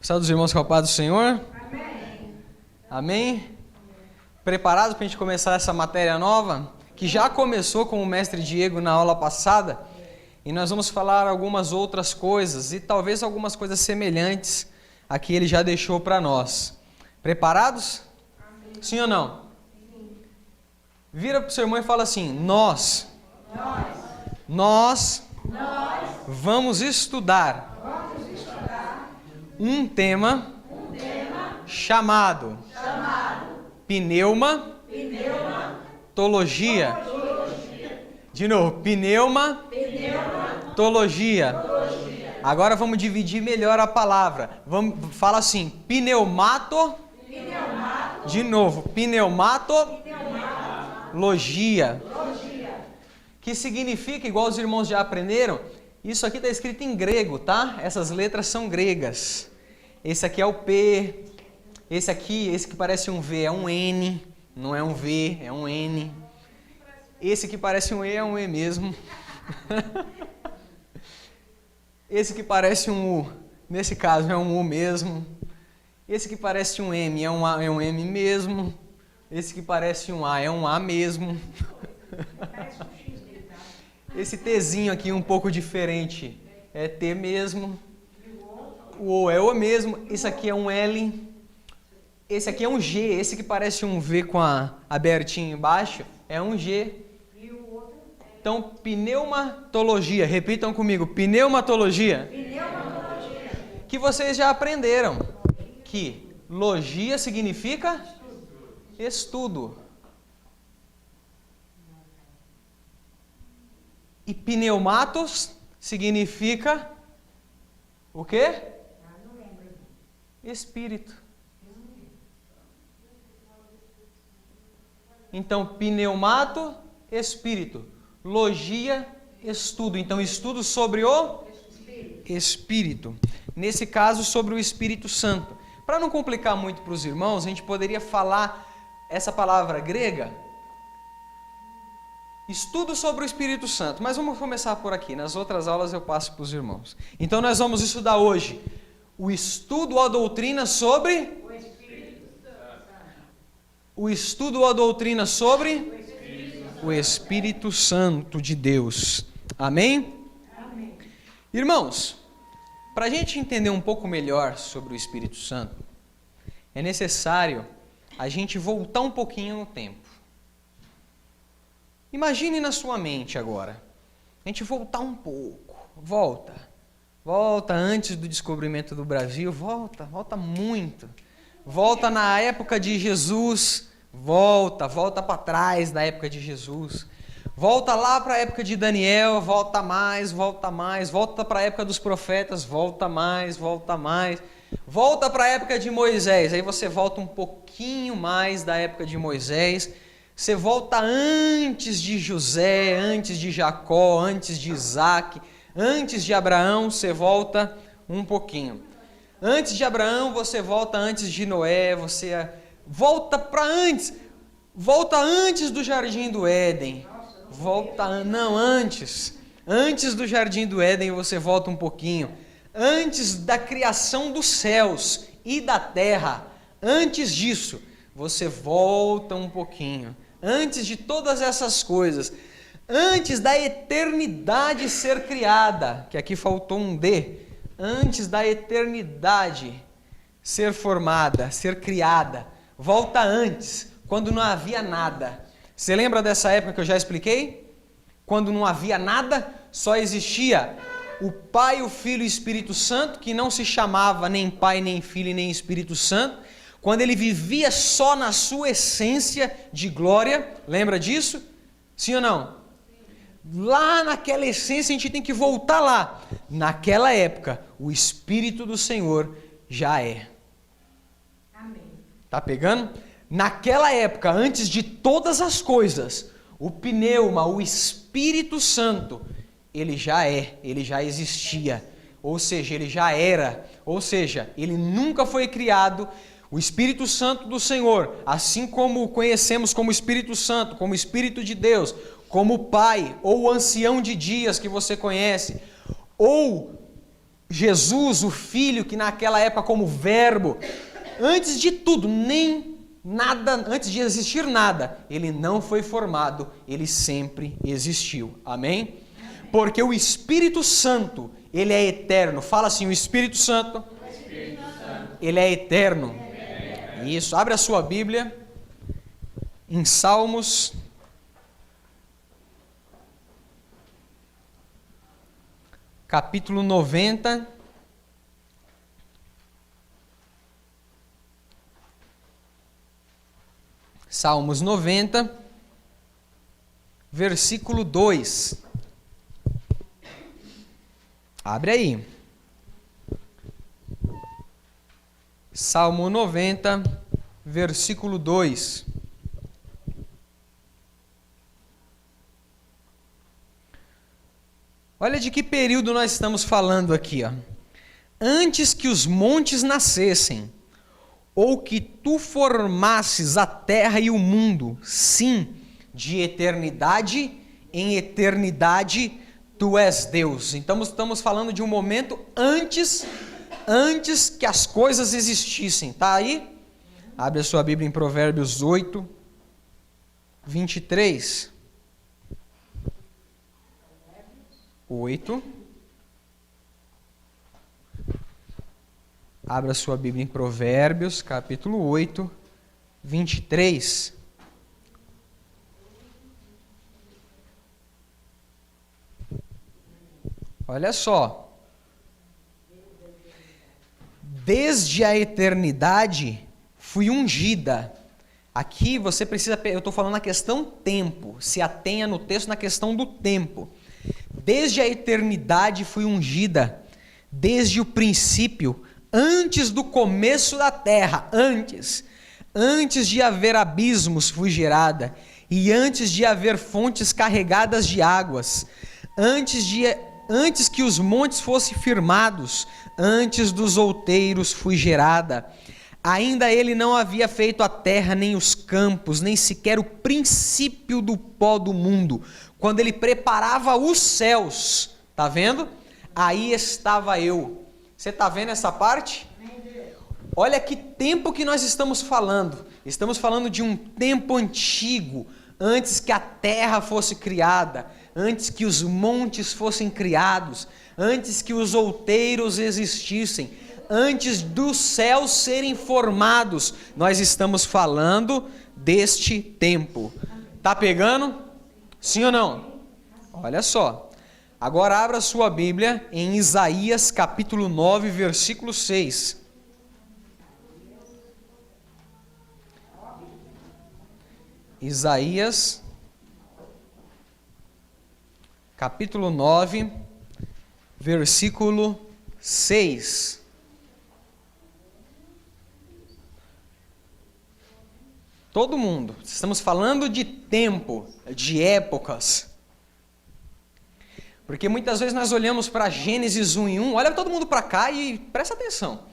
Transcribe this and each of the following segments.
Salve dos irmãos com a paz do Senhor. Amém. Amém? Preparados para a gente começar essa matéria nova? Que já começou com o mestre Diego na aula passada. E nós vamos falar algumas outras coisas e talvez algumas coisas semelhantes a que ele já deixou para nós. Preparados? Amém. Sim ou não? Sim. Vira para o seu irmão e fala assim: Nós vamos estudar um tema chamado pneumatologia. De novo, pneumatologia. Agora vamos dividir melhor a palavra. Fala assim, de novo, pneumatologia. Que significa, igual os irmãos já aprenderam, isso aqui está escrito em grego, tá? Essas letras são gregas. Esse aqui é o P. Esse que parece um V é um N. Não é um V, é um N. Esse que parece um E é um E mesmo. Esse que parece um U, nesse caso é um U mesmo. Esse que parece um M é um M mesmo. Esse que parece um A é um A mesmo. Esse Tzinho aqui um pouco diferente é T mesmo. O O é O mesmo. Esse aqui é um L. Esse aqui é um G. Esse que parece um V com a abertinha embaixo é um G. Então, pneumatologia. Repitam comigo. Pneumatologia. Que vocês já aprenderam. Que logia significa estudo. E pneumatos significa o quê? Espírito. Então, pneumato, espírito. Logia, estudo. Então, estudo sobre o Espírito. Nesse caso, sobre o Espírito Santo. Para não complicar muito para os irmãos, a gente poderia falar essa palavra grega. Estudo sobre o Espírito Santo, mas vamos começar por aqui. Nas outras aulas eu passo para os irmãos. Então nós vamos estudar hoje o estudo ou a doutrina sobre o estudo ou a doutrina sobre o Espírito Santo de Deus. Amém? Amém. Irmãos, para a gente entender um pouco melhor sobre o Espírito Santo, é necessário a gente voltar um pouquinho no tempo. Imagine na sua mente agora, a gente voltar um pouco, volta antes do descobrimento do Brasil, volta muito, volta na época de Jesus, volta para trás da época de Jesus, volta lá para a época de Daniel, volta para a época dos profetas, volta mais, volta para a época de Moisés, aí você volta um pouquinho mais da época de Moisés. Você volta antes de José, antes de Jacó, antes de Isaac, antes de Abraão, você volta um pouquinho. Antes de Abraão, você volta antes de Noé, você volta para antes. Volta antes do Jardim do Éden. Antes do Jardim do Éden, você volta um pouquinho. Antes da criação dos céus e da terra, antes disso, você volta um pouquinho. Antes de todas essas coisas, antes da eternidade ser criada, que aqui faltou um D, antes da eternidade ser formada, ser criada, volta antes, quando não havia nada. Você lembra dessa época que eu já expliquei? Quando não havia nada, só existia o Pai, o Filho e o Espírito Santo, que não se chamava nem Pai, nem Filho, nem Espírito Santo. Quando ele vivia só na sua essência de glória, lembra disso? Sim ou não? Lá naquela essência a gente tem que voltar lá. Naquela época, o Espírito do Senhor já é. Amém. Tá pegando? Naquela época, antes de todas as coisas, o pneuma, o Espírito Santo, ele já existia. Ou seja, ele já era. Ou seja, ele nunca foi criado. O Espírito Santo do Senhor, assim como o conhecemos como Espírito Santo, como Espírito de Deus, como Pai, ou o ancião de dias que você conhece, ou Jesus, o Filho, que naquela época como verbo, antes de tudo, nem nada, antes de existir nada, ele não foi formado, ele sempre existiu. Amém? Porque o Espírito Santo, ele é eterno. Fala assim, o Espírito Santo, ele é eterno. Isso, abre a sua Bíblia em Salmos, capítulo 90. Salmos 90, versículo 2. Abre aí. Salmo 90, versículo 2. Olha de que período nós estamos falando aqui, ó. Antes que os montes nascessem, ou que tu formasses a terra e o mundo, sim, de eternidade em eternidade tu és Deus. Então estamos falando de um momento antes que as coisas existissem. Tá aí? Abre a sua Bíblia em Provérbios 8, 23. 8. Abra sua Bíblia em Provérbios, capítulo 8, 23. Olha só. Desde a eternidade fui ungida. Aqui você precisa, eu estou falando na questão tempo, se atenha no texto na questão do tempo. Desde a eternidade fui ungida, desde o princípio, antes do começo da terra, antes de haver abismos fui gerada, e antes de haver fontes carregadas de águas, antes que os montes fossem firmados, antes dos outeiros fui gerada. Ainda ele não havia feito a terra, nem os campos, nem sequer o princípio do pó do mundo. Quando ele preparava os céus, tá vendo? Aí estava eu. Você está vendo essa parte? Olha que tempo que nós estamos falando. Estamos falando de um tempo antigo, antes que a terra fosse criada, antes que os montes fossem criados, antes que os outeiros existissem, antes dos céus serem formados. Nós estamos falando deste tempo. Tá pegando? Sim ou não? Olha só. Agora abra sua Bíblia em Isaías capítulo 9, versículo 6. Isaías capítulo 9, versículo 6. Todo mundo. Estamos falando de tempo, de épocas. Porque muitas vezes nós olhamos para Gênesis 1:1, olha todo mundo para cá e presta atenção.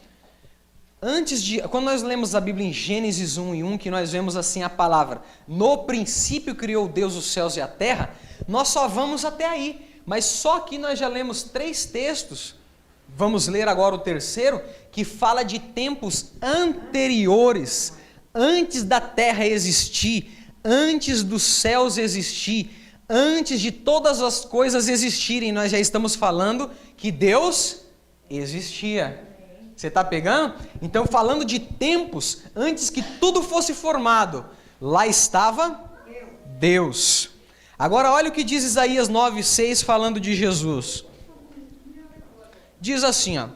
Quando nós lemos a Bíblia em Gênesis 1:1, que nós vemos assim a palavra, no princípio criou Deus os céus e a terra, nós só vamos até aí. Mas só que nós já lemos 3 textos, vamos ler agora o terceiro, que fala de tempos anteriores, antes da terra existir, antes dos céus existir, antes de todas as coisas existirem. Nós já estamos falando que Deus existia. Você está pegando? Então, falando de tempos antes que tudo fosse formado, lá estava Deus. Agora, olha o que diz Isaías 9:6 falando de Jesus. Diz assim, ó: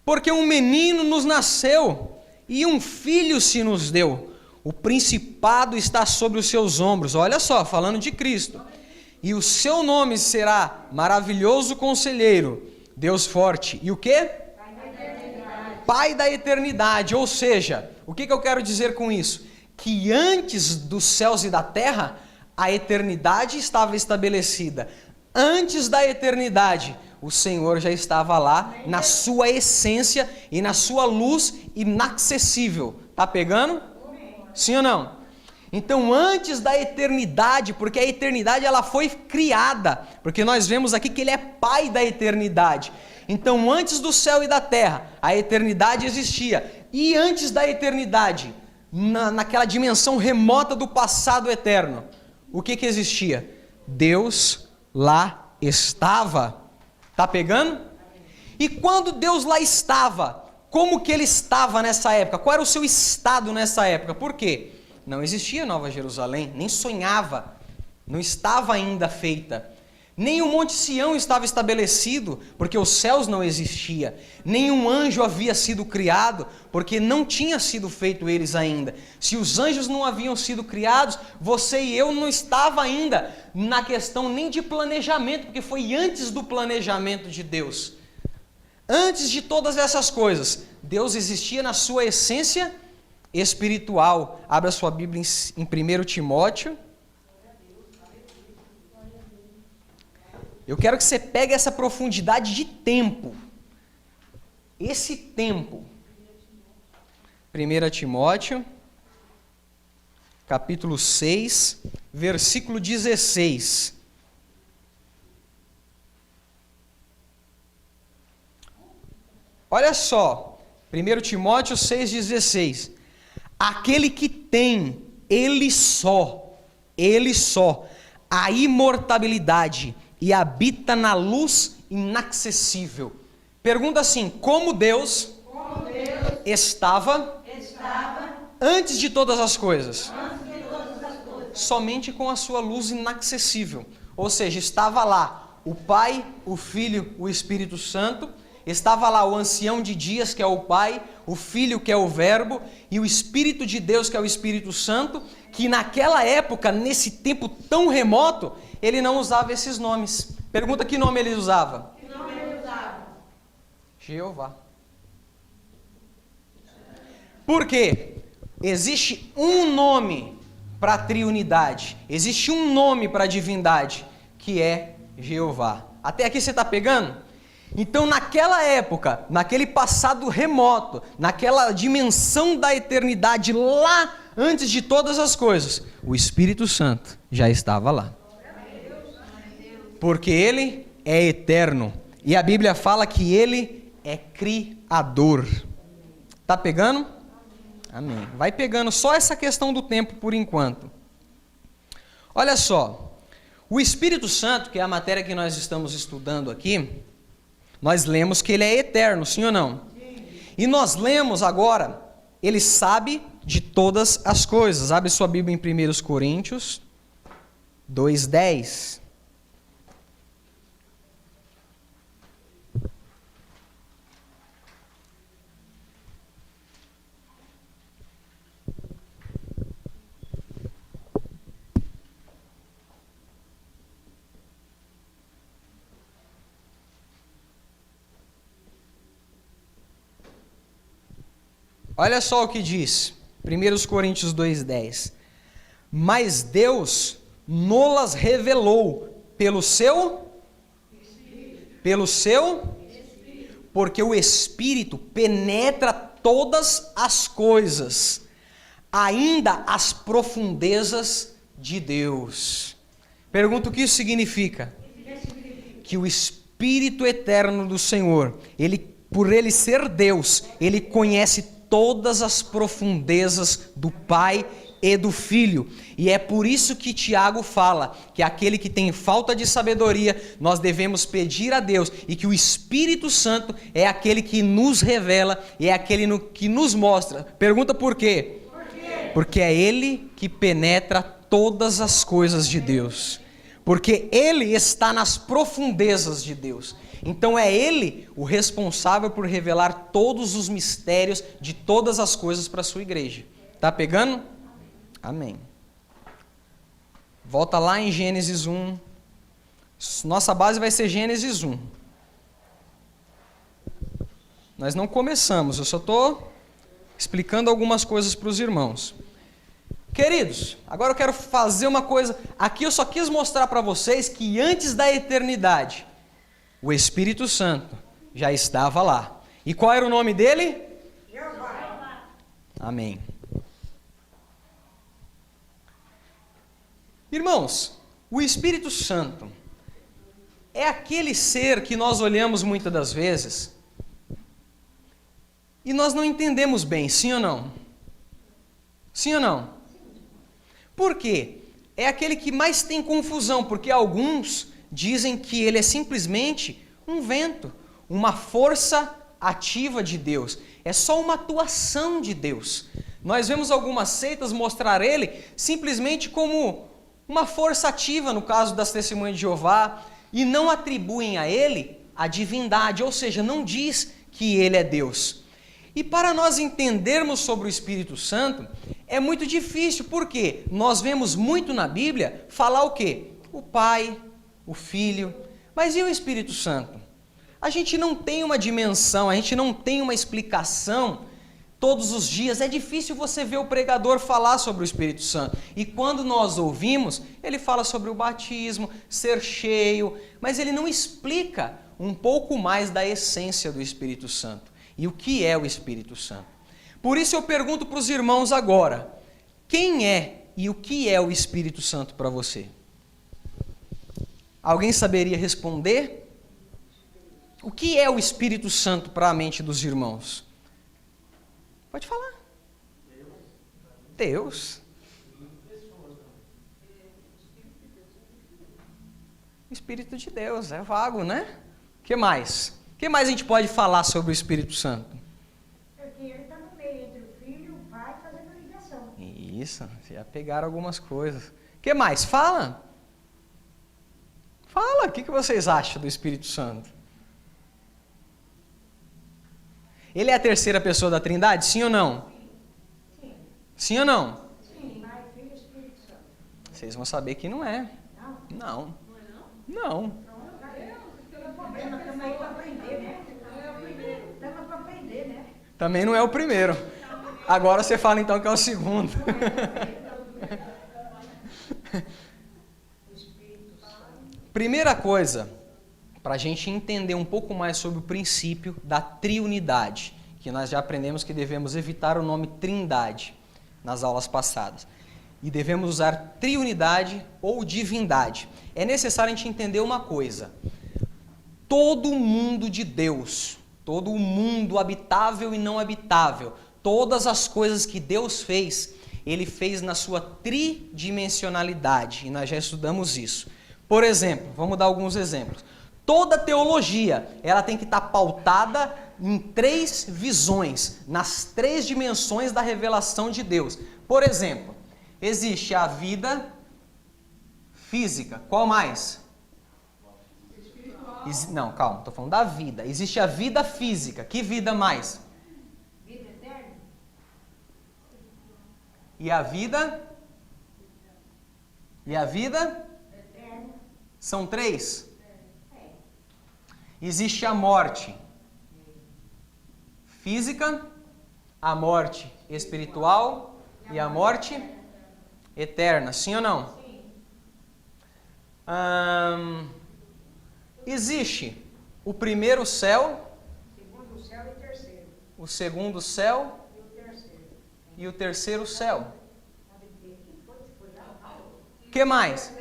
porque um menino nos nasceu e um filho se nos deu. O principado está sobre os seus ombros. Olha só, falando de Cristo. E o seu nome será Maravilhoso Conselheiro, Deus Forte. E o quê? Pai da eternidade. Ou seja, o que eu quero dizer com isso? Que antes dos céus e da terra, a eternidade estava estabelecida. Antes da eternidade, o Senhor já estava lá na sua essência e na sua luz inacessível. Tá pegando? Sim ou não? Então, antes da eternidade, porque a eternidade ela foi criada, porque nós vemos aqui que ele é pai da eternidade. Então, antes do céu e da terra, a eternidade existia. E antes da eternidade, naquela dimensão remota do passado eterno, o que existia? Deus lá estava. Tá pegando? E quando Deus lá estava, como que ele estava nessa época? Qual era o seu estado nessa época? Por quê? Não existia Nova Jerusalém, nem sonhava, não estava ainda feita. Nem o Monte Sião estava estabelecido, porque os céus não existiam. Nenhum anjo havia sido criado, porque não tinha sido feito eles ainda. Se os anjos não haviam sido criados, você e eu não estava ainda na questão nem de planejamento, porque foi antes do planejamento de Deus. Antes de todas essas coisas, Deus existia na sua essência espiritual. Abra sua Bíblia em 1 Timóteo. Eu quero que você pegue essa profundidade de tempo. Esse tempo. 1 Timóteo, capítulo 6, versículo 16. Olha só, 1 Timóteo 6,16. Aquele que tem, ele só, a imortalidade e habita na luz inacessível. Pergunta assim: como Deus estava antes de todas as coisas? Somente com a sua luz inacessível. Ou seja, estava lá o Pai, o Filho, o Espírito Santo. Estava lá o ancião de dias, que é o Pai, o Filho, que é o Verbo, e o Espírito de Deus, que é o Espírito Santo, que naquela época, nesse tempo tão remoto, ele não usava esses nomes. Pergunta: que nome ele usava? Que nome ele usava? Jeová. Por quê? Existe um nome para a triunidade, existe um nome para a divindade, que é Jeová. Até aqui você está pegando? Então, naquela época, naquele passado remoto, naquela dimensão da eternidade, lá antes de todas as coisas, o Espírito Santo já estava lá. Porque ele é eterno. E a Bíblia fala que ele é criador. Tá pegando? Amém. Vai pegando só essa questão do tempo por enquanto. Olha só. O Espírito Santo, que é a matéria que nós estamos estudando aqui, nós lemos que ele é eterno, sim ou não? Sim. E nós lemos agora, ele sabe de todas as coisas. Abre sua Bíblia em 1 Coríntios 2:10. Olha só o que diz, 1 Coríntios 2:10. Mas Deus nolas revelou pelo seu Espírito. Porque o Espírito penetra todas as coisas, ainda as profundezas de Deus. Pergunto: o que isso significa? Que o Espírito eterno do Senhor, por ele ser Deus, ele conhece todas as profundezas do Pai e do Filho. E é por isso que Tiago fala que aquele que tem falta de sabedoria, nós devemos pedir a Deus, e que o Espírito Santo é aquele que nos revela e é aquele que nos mostra. Pergunta: por quê? Porque é ele que penetra todas as coisas de Deus. Porque ele está nas profundezas de Deus. Então é ele o responsável por revelar todos os mistérios de todas as coisas para a sua igreja. Tá pegando? Amém. Volta lá em Gênesis 1. Nossa base vai ser Gênesis 1. Nós não começamos, eu só estou explicando algumas coisas para os irmãos. Queridos, agora eu quero fazer uma coisa. Aqui eu só quis mostrar para vocês que antes da eternidade, o Espírito Santo já estava lá. E qual era o nome dele? Jeová. Amém. Irmãos, o Espírito Santo é aquele ser que nós olhamos muitas das vezes e nós não entendemos bem, sim ou não? Sim ou não? Por quê? É aquele que mais tem confusão, porque alguns dizem que ele é simplesmente um vento, uma força ativa de Deus. É só uma atuação de Deus. Nós vemos algumas seitas mostrar ele simplesmente como uma força ativa, no caso das Testemunhas de Jeová, e não atribuem a ele a divindade, ou seja, não diz que ele é Deus. E para nós entendermos sobre o Espírito Santo, é muito difícil, porque nós vemos muito na Bíblia falar o quê? O Pai, o Filho, mas e o Espírito Santo? A gente não tem uma dimensão, a gente não tem uma explicação todos os dias. É difícil você ver o pregador falar sobre o Espírito Santo. E quando nós ouvimos, ele fala sobre o batismo, ser cheio, mas ele não explica um pouco mais da essência do Espírito Santo. E o que é o Espírito Santo? Por isso eu pergunto para os irmãos agora, quem é e o que é o Espírito Santo para você? Alguém saberia responder? O que é o Espírito Santo para a mente dos irmãos? Pode falar. Deus. O Espírito de Deus, é vago, né? O que mais? O que mais a gente pode falar sobre o Espírito Santo? Porque ele está no meio entre o filho e o pai fazendo a ligação. Isso, já pegaram algumas coisas. O que mais? Fala. Fala, o que vocês acham do Espírito Santo? Ele é a terceira pessoa da Trindade, sim ou não? Sim. Sim ou não? Sim, Pai, Filho e Espírito Santo. Vocês vão saber que não é. Não? Não. Estamos aí para aprender, né? Estamos para aprender, né? Também não é o primeiro. Agora você fala então que é o segundo. Primeira coisa, para a gente entender um pouco mais sobre o princípio da triunidade, que nós já aprendemos que devemos evitar o nome trindade nas aulas passadas. E devemos usar triunidade ou divindade. É necessário a gente entender uma coisa. Todo o mundo de Deus, todo o mundo habitável e não habitável, todas as coisas que Deus fez, Ele fez na sua tridimensionalidade, e nós já estudamos isso. Por exemplo, vamos dar alguns exemplos. Toda teologia, ela tem que estar pautada em 3 visões, nas 3 dimensões da revelação de Deus. Por exemplo, existe a vida física, qual mais? Não, calma, estou falando da vida. Existe a vida física. Que vida mais? Vida eterna. E a vida? E a vida? Eterna. São 3? Existe a morte física, a morte espiritual e a morte eterna. Sim ou não? Sim. Existe o primeiro céu, Segundo céu e terceiro. o segundo céu E o terceiro. e o terceiro céu. O que mais?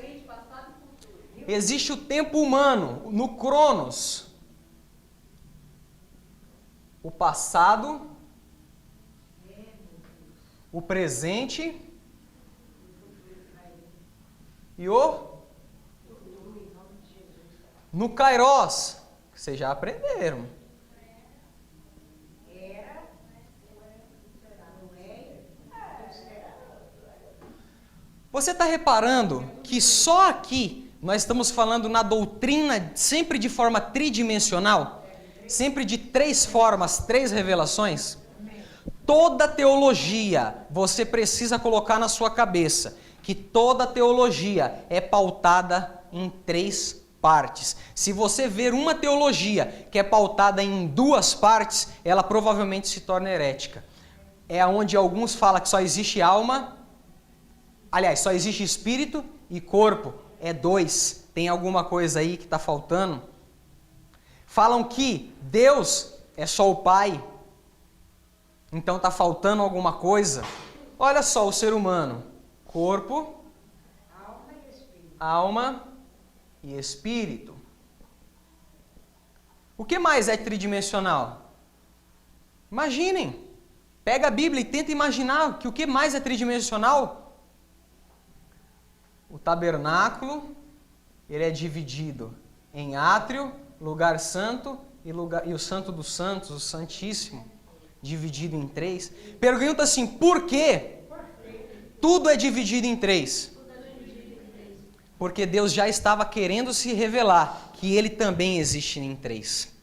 Existe o tempo humano, no Cronos. O passado, o presente e o no Kairos, que vocês já aprenderam. Você está reparando que só aqui nós estamos falando na doutrina sempre de forma tridimensional? Sempre de 3 formas, 3 revelações? Toda teologia, você precisa colocar na sua cabeça que toda teologia é pautada em 3 partes. Se você ver uma teologia que é pautada em 2 partes, ela provavelmente se torna herética. É onde alguns falam que só existe alma, aliás, só existe espírito e corpo. É 2. Tem alguma coisa aí que está faltando? Falam que Deus é só o Pai. Então está faltando alguma coisa. Olha só o ser humano. Corpo, alma e espírito. O que mais é tridimensional? Imaginem. Pega a Bíblia e tenta imaginar que o que mais é tridimensional? O tabernáculo, ele é dividido em átrio, lugar santo e o santo dos santos, o santíssimo, dividido em 3. Pergunta assim, por quê? Tudo é dividido em 3. Porque Deus já estava querendo se revelar que Ele também existe em 3.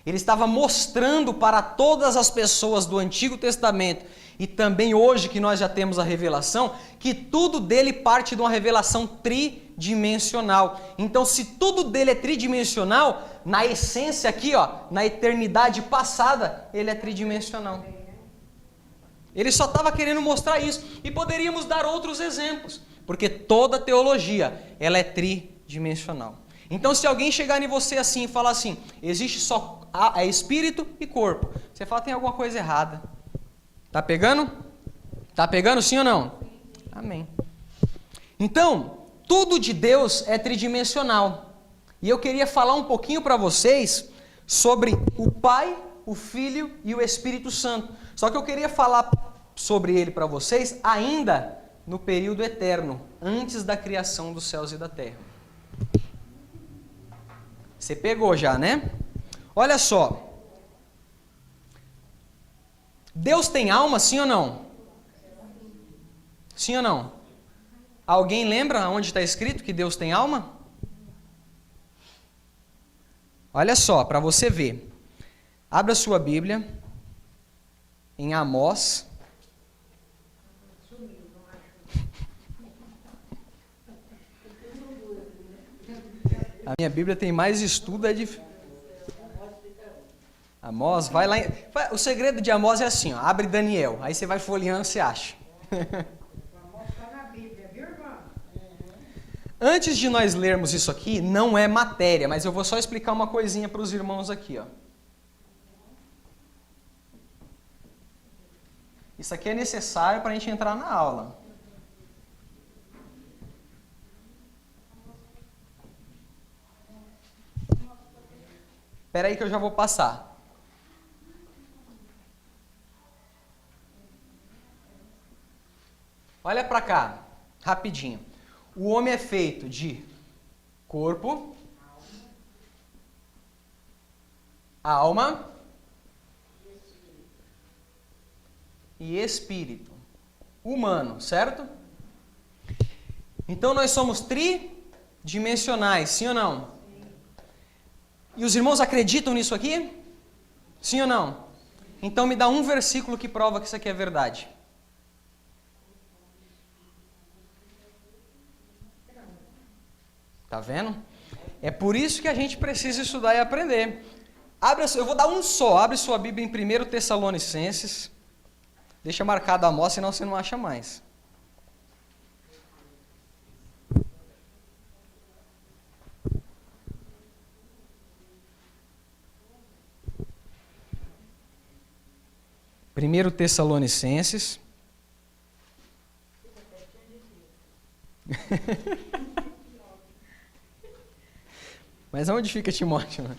Ele estava mostrando para todas as pessoas do Antigo Testamento e também hoje que nós já temos a revelação, que tudo dele parte de uma revelação tridimensional. Então, se tudo dele é tridimensional, na essência aqui, ó, na eternidade passada, ele é tridimensional. Ele só estava querendo mostrar isso. E poderíamos dar outros exemplos, porque toda teologia, ela é tridimensional. Então, se alguém chegar em você assim e falar assim, existe só espírito e corpo, você fala, tem alguma coisa errada. Tá pegando? Tá pegando sim ou não? Amém. Então, tudo de Deus é tridimensional. E eu queria falar um pouquinho para vocês sobre o Pai, o Filho e o Espírito Santo. Só que eu queria falar sobre ele para vocês ainda no período eterno, antes da criação dos céus e da terra. Você pegou já, né? Olha só. Deus tem alma, sim ou não? Sim ou não? Alguém lembra onde está escrito que Deus tem alma? Olha só, para você ver. Abra sua Bíblia em Amós. A minha Bíblia tem mais estudo, é de Amós, vai lá. O segredo de Amós é assim, ó, abre Daniel, aí você vai folheando, você acha. Amós está na Bíblia, viu, irmão? Antes de nós lermos isso aqui, não é matéria, mas eu vou só explicar uma coisinha para os irmãos aqui, ó. Isso aqui é necessário para a gente entrar na aula. Espera aí que eu já vou passar. Olha para cá, rapidinho. O homem é feito de corpo, alma e espírito. Humano, certo? Então nós somos tridimensionais, sim ou não? E os irmãos acreditam nisso aqui? Sim ou não? Então me dá um versículo que prova que isso aqui é verdade. Tá vendo? É por isso que a gente precisa estudar e aprender. Eu vou dar um só. Abre sua Bíblia em 1 Tessalonicenses. Deixa marcado a Amós, senão você não acha mais. Primeiro Tessalonicenses. Mas onde fica Timóteo? Né?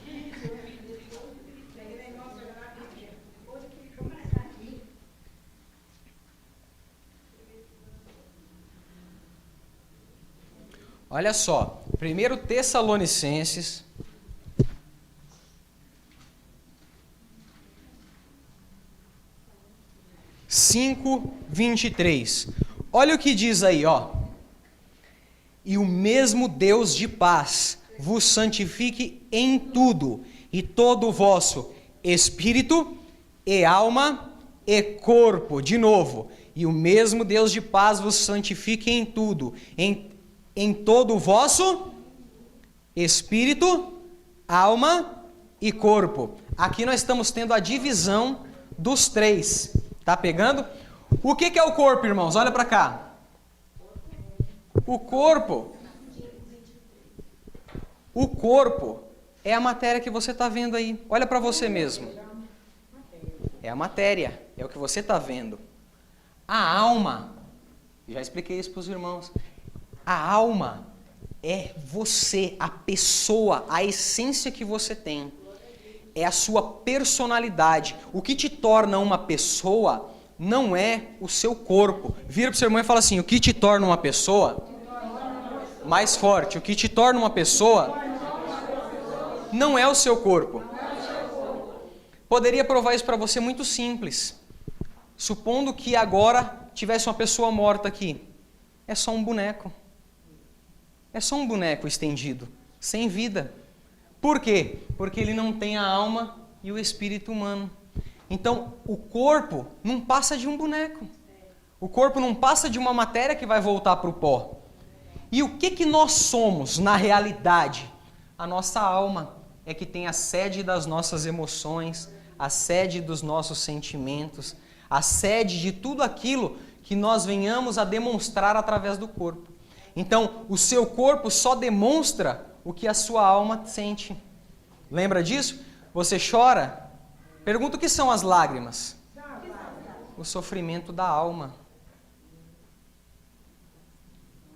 Olha só, 1 Tessalonicenses, cinco, 23. Olha o que diz aí, ó. E o mesmo Deus de paz vos santifique em tudo, e todo o vosso espírito e alma e corpo. De novo, e o mesmo Deus de paz vos santifique em tudo, em todo o vosso espírito, alma e corpo. Aqui nós estamos tendo a divisão dos 3. Tá pegando? O que é o corpo, irmãos? Olha para cá. O corpo é a matéria que você está vendo aí. Olha para você mesmo. É a matéria, é o que você está vendo. A alma, já expliquei isso para os irmãos. A alma é você, a pessoa, a essência que você tem. é a sua personalidade. O que te torna uma pessoa não é o seu corpo. Vira para o seu irmão e fala assim: o que te torna uma pessoa? Mais forte. O que te torna uma pessoa não é o seu corpo. Poderia provar isso para você muito simples. Supondo que agora tivesse uma pessoa morta aqui. É só um boneco. É só um boneco estendido, sem vida. Por quê? Porque ele não tem a alma e o espírito humano. Então, o corpo não passa de um boneco. O corpo não passa de uma matéria que vai voltar para o pó. E o que nós somos na realidade? A nossa alma é que tem a sede das nossas emoções, a sede dos nossos sentimentos, a sede de tudo aquilo que nós venhamos a demonstrar através do corpo. Então, o seu corpo só demonstra o que a sua alma sente. Lembra disso? Você chora? Pergunta o que são as lágrimas. O sofrimento da alma.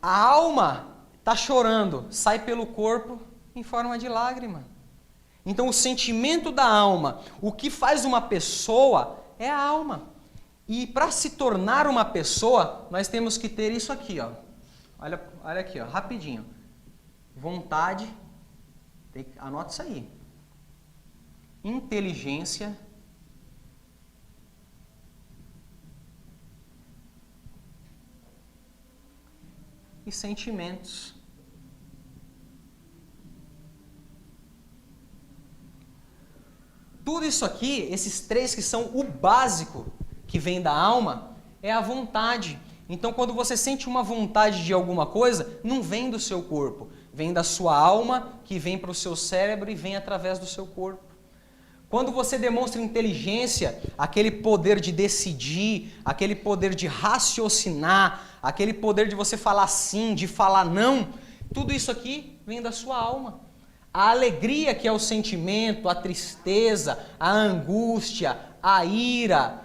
A alma está chorando, sai pelo corpo em forma de lágrima. Então o sentimento da alma, o que faz uma pessoa é a alma. E para se tornar uma pessoa, nós temos que ter isso aqui, ó. Olha aqui, ó, rapidinho. Vontade, anota isso aí. Inteligência, e sentimentos. Tudo isso aqui, esses três que são o básico que vem da alma, é a vontade. Então, quando você sente uma vontade de alguma coisa, não vem do seu corpo, vem da sua alma, que vem para o seu cérebro e vem através do seu corpo. Quando você demonstra inteligência, aquele poder de decidir, aquele poder de raciocinar, aquele poder de você falar sim, de falar não, tudo isso aqui vem da sua alma. A alegria, que é o sentimento, a tristeza, a angústia, a ira,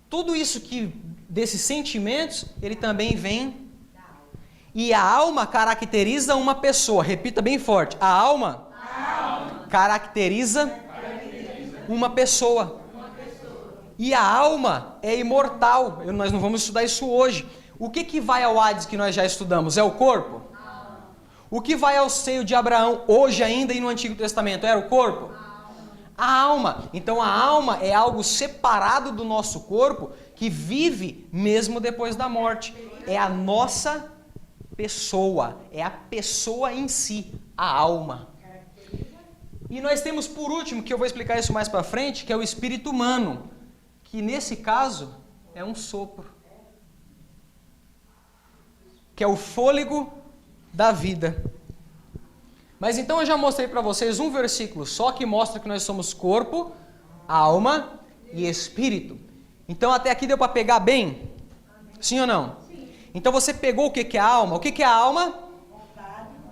tudo isso que desses sentimentos, ele também vem. E a alma caracteriza uma pessoa. Repita bem forte. A alma caracteriza uma pessoa. E a alma é imortal. Nós não vamos estudar isso hoje. O que vai ao Hades que nós já estudamos? É o corpo? O que vai ao seio de Abraão hoje ainda e no Antigo Testamento? Era o corpo? A alma. Então a alma é algo separado do nosso corpo que vive mesmo depois da morte. É a nossa pessoa. É a pessoa em si, a alma. E nós temos por último, que eu vou explicar isso mais para frente, que é o espírito humano, que nesse caso é um sopro, que é o fôlego da vida. Mas então eu já mostrei para vocês um versículo só que mostra que nós somos corpo, alma e espírito. Então até aqui deu para pegar bem? Sim ou não? Sim. Então você pegou o que é a alma? O que é a alma?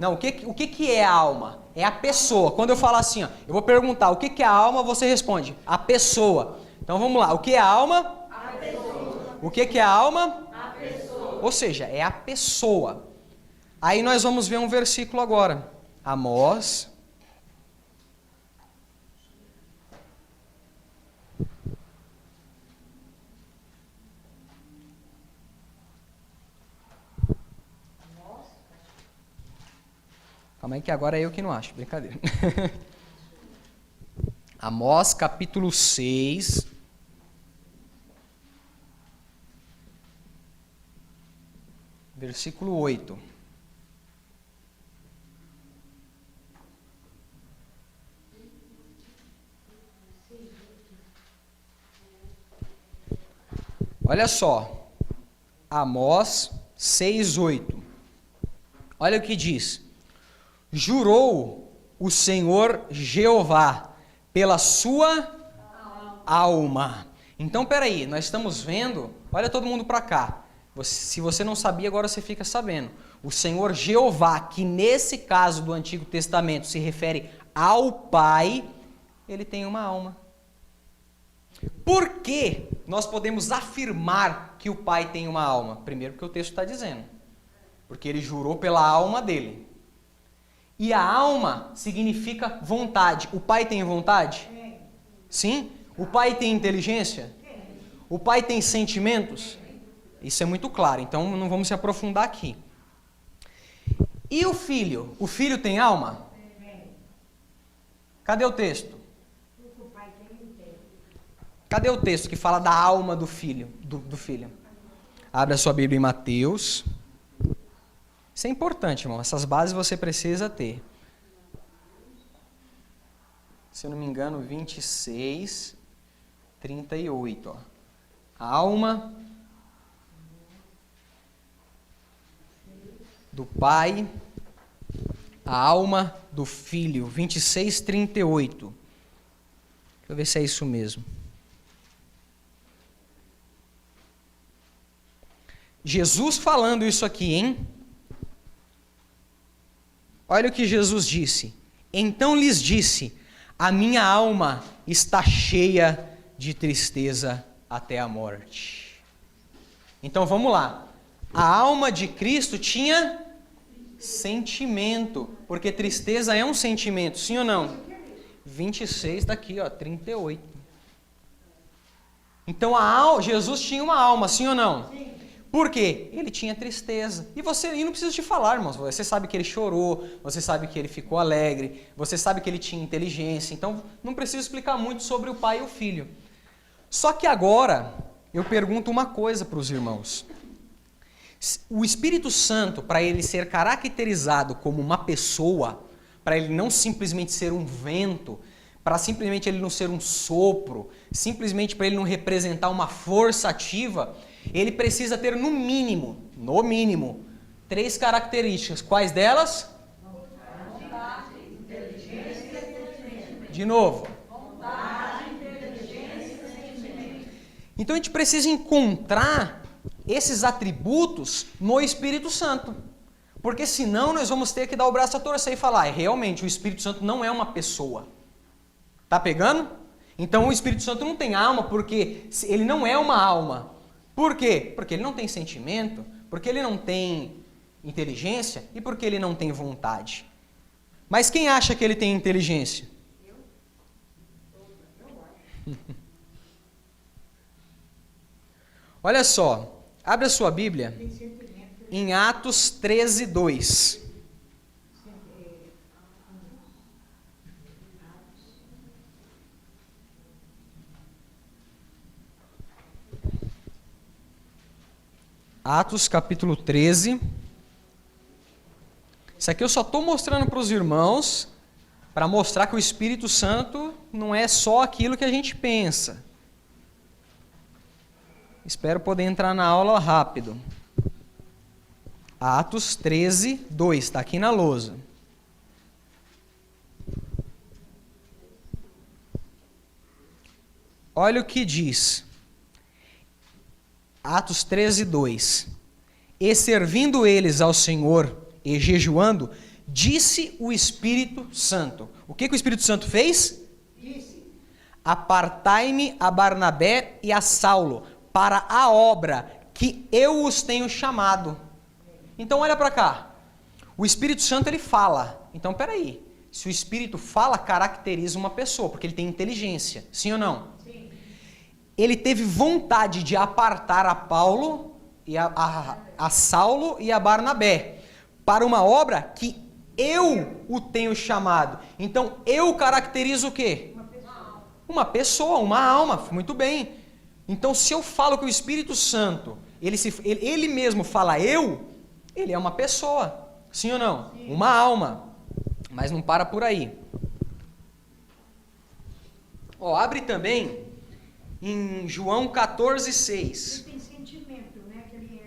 Não, o que é a alma? É a pessoa. Quando eu falar assim, ó, eu vou perguntar o que é a alma, você responde, a pessoa. Então vamos lá, o que é a alma? A pessoa. O que é a alma? A pessoa. Ou seja, é a pessoa. Aí nós vamos ver um versículo agora. Amós. Calma aí que agora é eu que não acho, brincadeira. Amós capítulo 6. Versículo 8. Olha só, Amós 6:8. Olha o que diz. Jurou o Senhor Jeová pela sua alma. Então, peraí, nós estamos vendo, olha todo mundo para cá. Se você não sabia, agora você fica sabendo. O Senhor Jeová, que nesse caso do Antigo Testamento se refere ao Pai, ele tem uma alma. Por que nós podemos afirmar que o Pai tem uma alma? Primeiro porque o texto está dizendo. Porque ele jurou pela alma dele. E a alma significa vontade. O Pai tem vontade? Sim? O pai tem inteligência? O pai tem sentimentos? Isso é muito claro, então não vamos se aprofundar aqui. E o filho? O filho tem alma? Cadê o texto? Cadê o texto que fala da alma do filho? Do filho? Abra sua Bíblia em Mateus. Isso é importante, irmão. Essas bases você precisa ter. Se eu não me engano, 26, 38. Ó. A alma do pai, a alma do filho. 26, 38. Deixa eu ver se é isso mesmo. Jesus falando isso aqui, hein? Olha o que Jesus disse. Então lhes disse: a minha alma está cheia de tristeza até a morte. Então vamos lá. A alma de Cristo tinha sentimento, porque tristeza é um sentimento, sim ou não? 26 está aqui, ó, 38. Então Jesus tinha uma alma, sim ou não? Sim. Por quê? Ele tinha tristeza. E não precisa te falar, irmãos. Você sabe que ele chorou, você sabe que ele ficou alegre, você sabe que ele tinha inteligência. Então, não preciso explicar muito sobre o pai e o filho. Só que agora, eu pergunto uma coisa para os irmãos. O Espírito Santo, para ele ser caracterizado como uma pessoa, para ele não simplesmente ser um vento, para simplesmente ele não ser um sopro, simplesmente para ele não representar uma força ativa, ele precisa ter no mínimo, 3 características. Quais delas? Vontade, inteligência e sentimento. De novo. Vontade, inteligência e sentimento. Então a gente precisa encontrar esses atributos no Espírito Santo. Porque senão nós vamos ter que dar o braço a torcer e falar, realmente, o Espírito Santo não é uma pessoa. Tá pegando? Então o Espírito Santo não tem alma porque ele não é uma alma. Por quê? Porque ele não tem sentimento, porque ele não tem inteligência e porque ele não tem vontade. Mas quem acha que ele tem inteligência? Eu acho. Olha só, abre a sua Bíblia em Atos 13, 2. Atos capítulo 13. Isso aqui eu só estou mostrando para os irmãos, para mostrar que o Espírito Santo não é só aquilo que a gente pensa. Espero poder entrar na aula rápido. Atos 13, 2, está aqui na lousa. Olha o que diz. Atos 13, 2. E servindo eles ao Senhor e jejuando, disse o Espírito Santo. O que o Espírito Santo fez? Disse: apartai-me a Barnabé e a Saulo para a obra que eu os tenho chamado. Então olha para cá. O Espírito Santo ele fala. Então peraí. Se o Espírito fala, caracteriza uma pessoa, porque ele tem inteligência. Sim ou não? Ele teve vontade de apartar a Paulo, e a Saulo e a Barnabé para uma obra que eu o tenho chamado. Então, eu caracterizo o quê? Uma pessoa, uma alma. Muito bem. Então, se eu falo que o Espírito Santo, ele mesmo fala ele é uma pessoa. Sim ou não? Sim. Uma alma. Mas não para por aí. Ó, abre também em João 14, 6. Ele tem sentimento, né? Que ele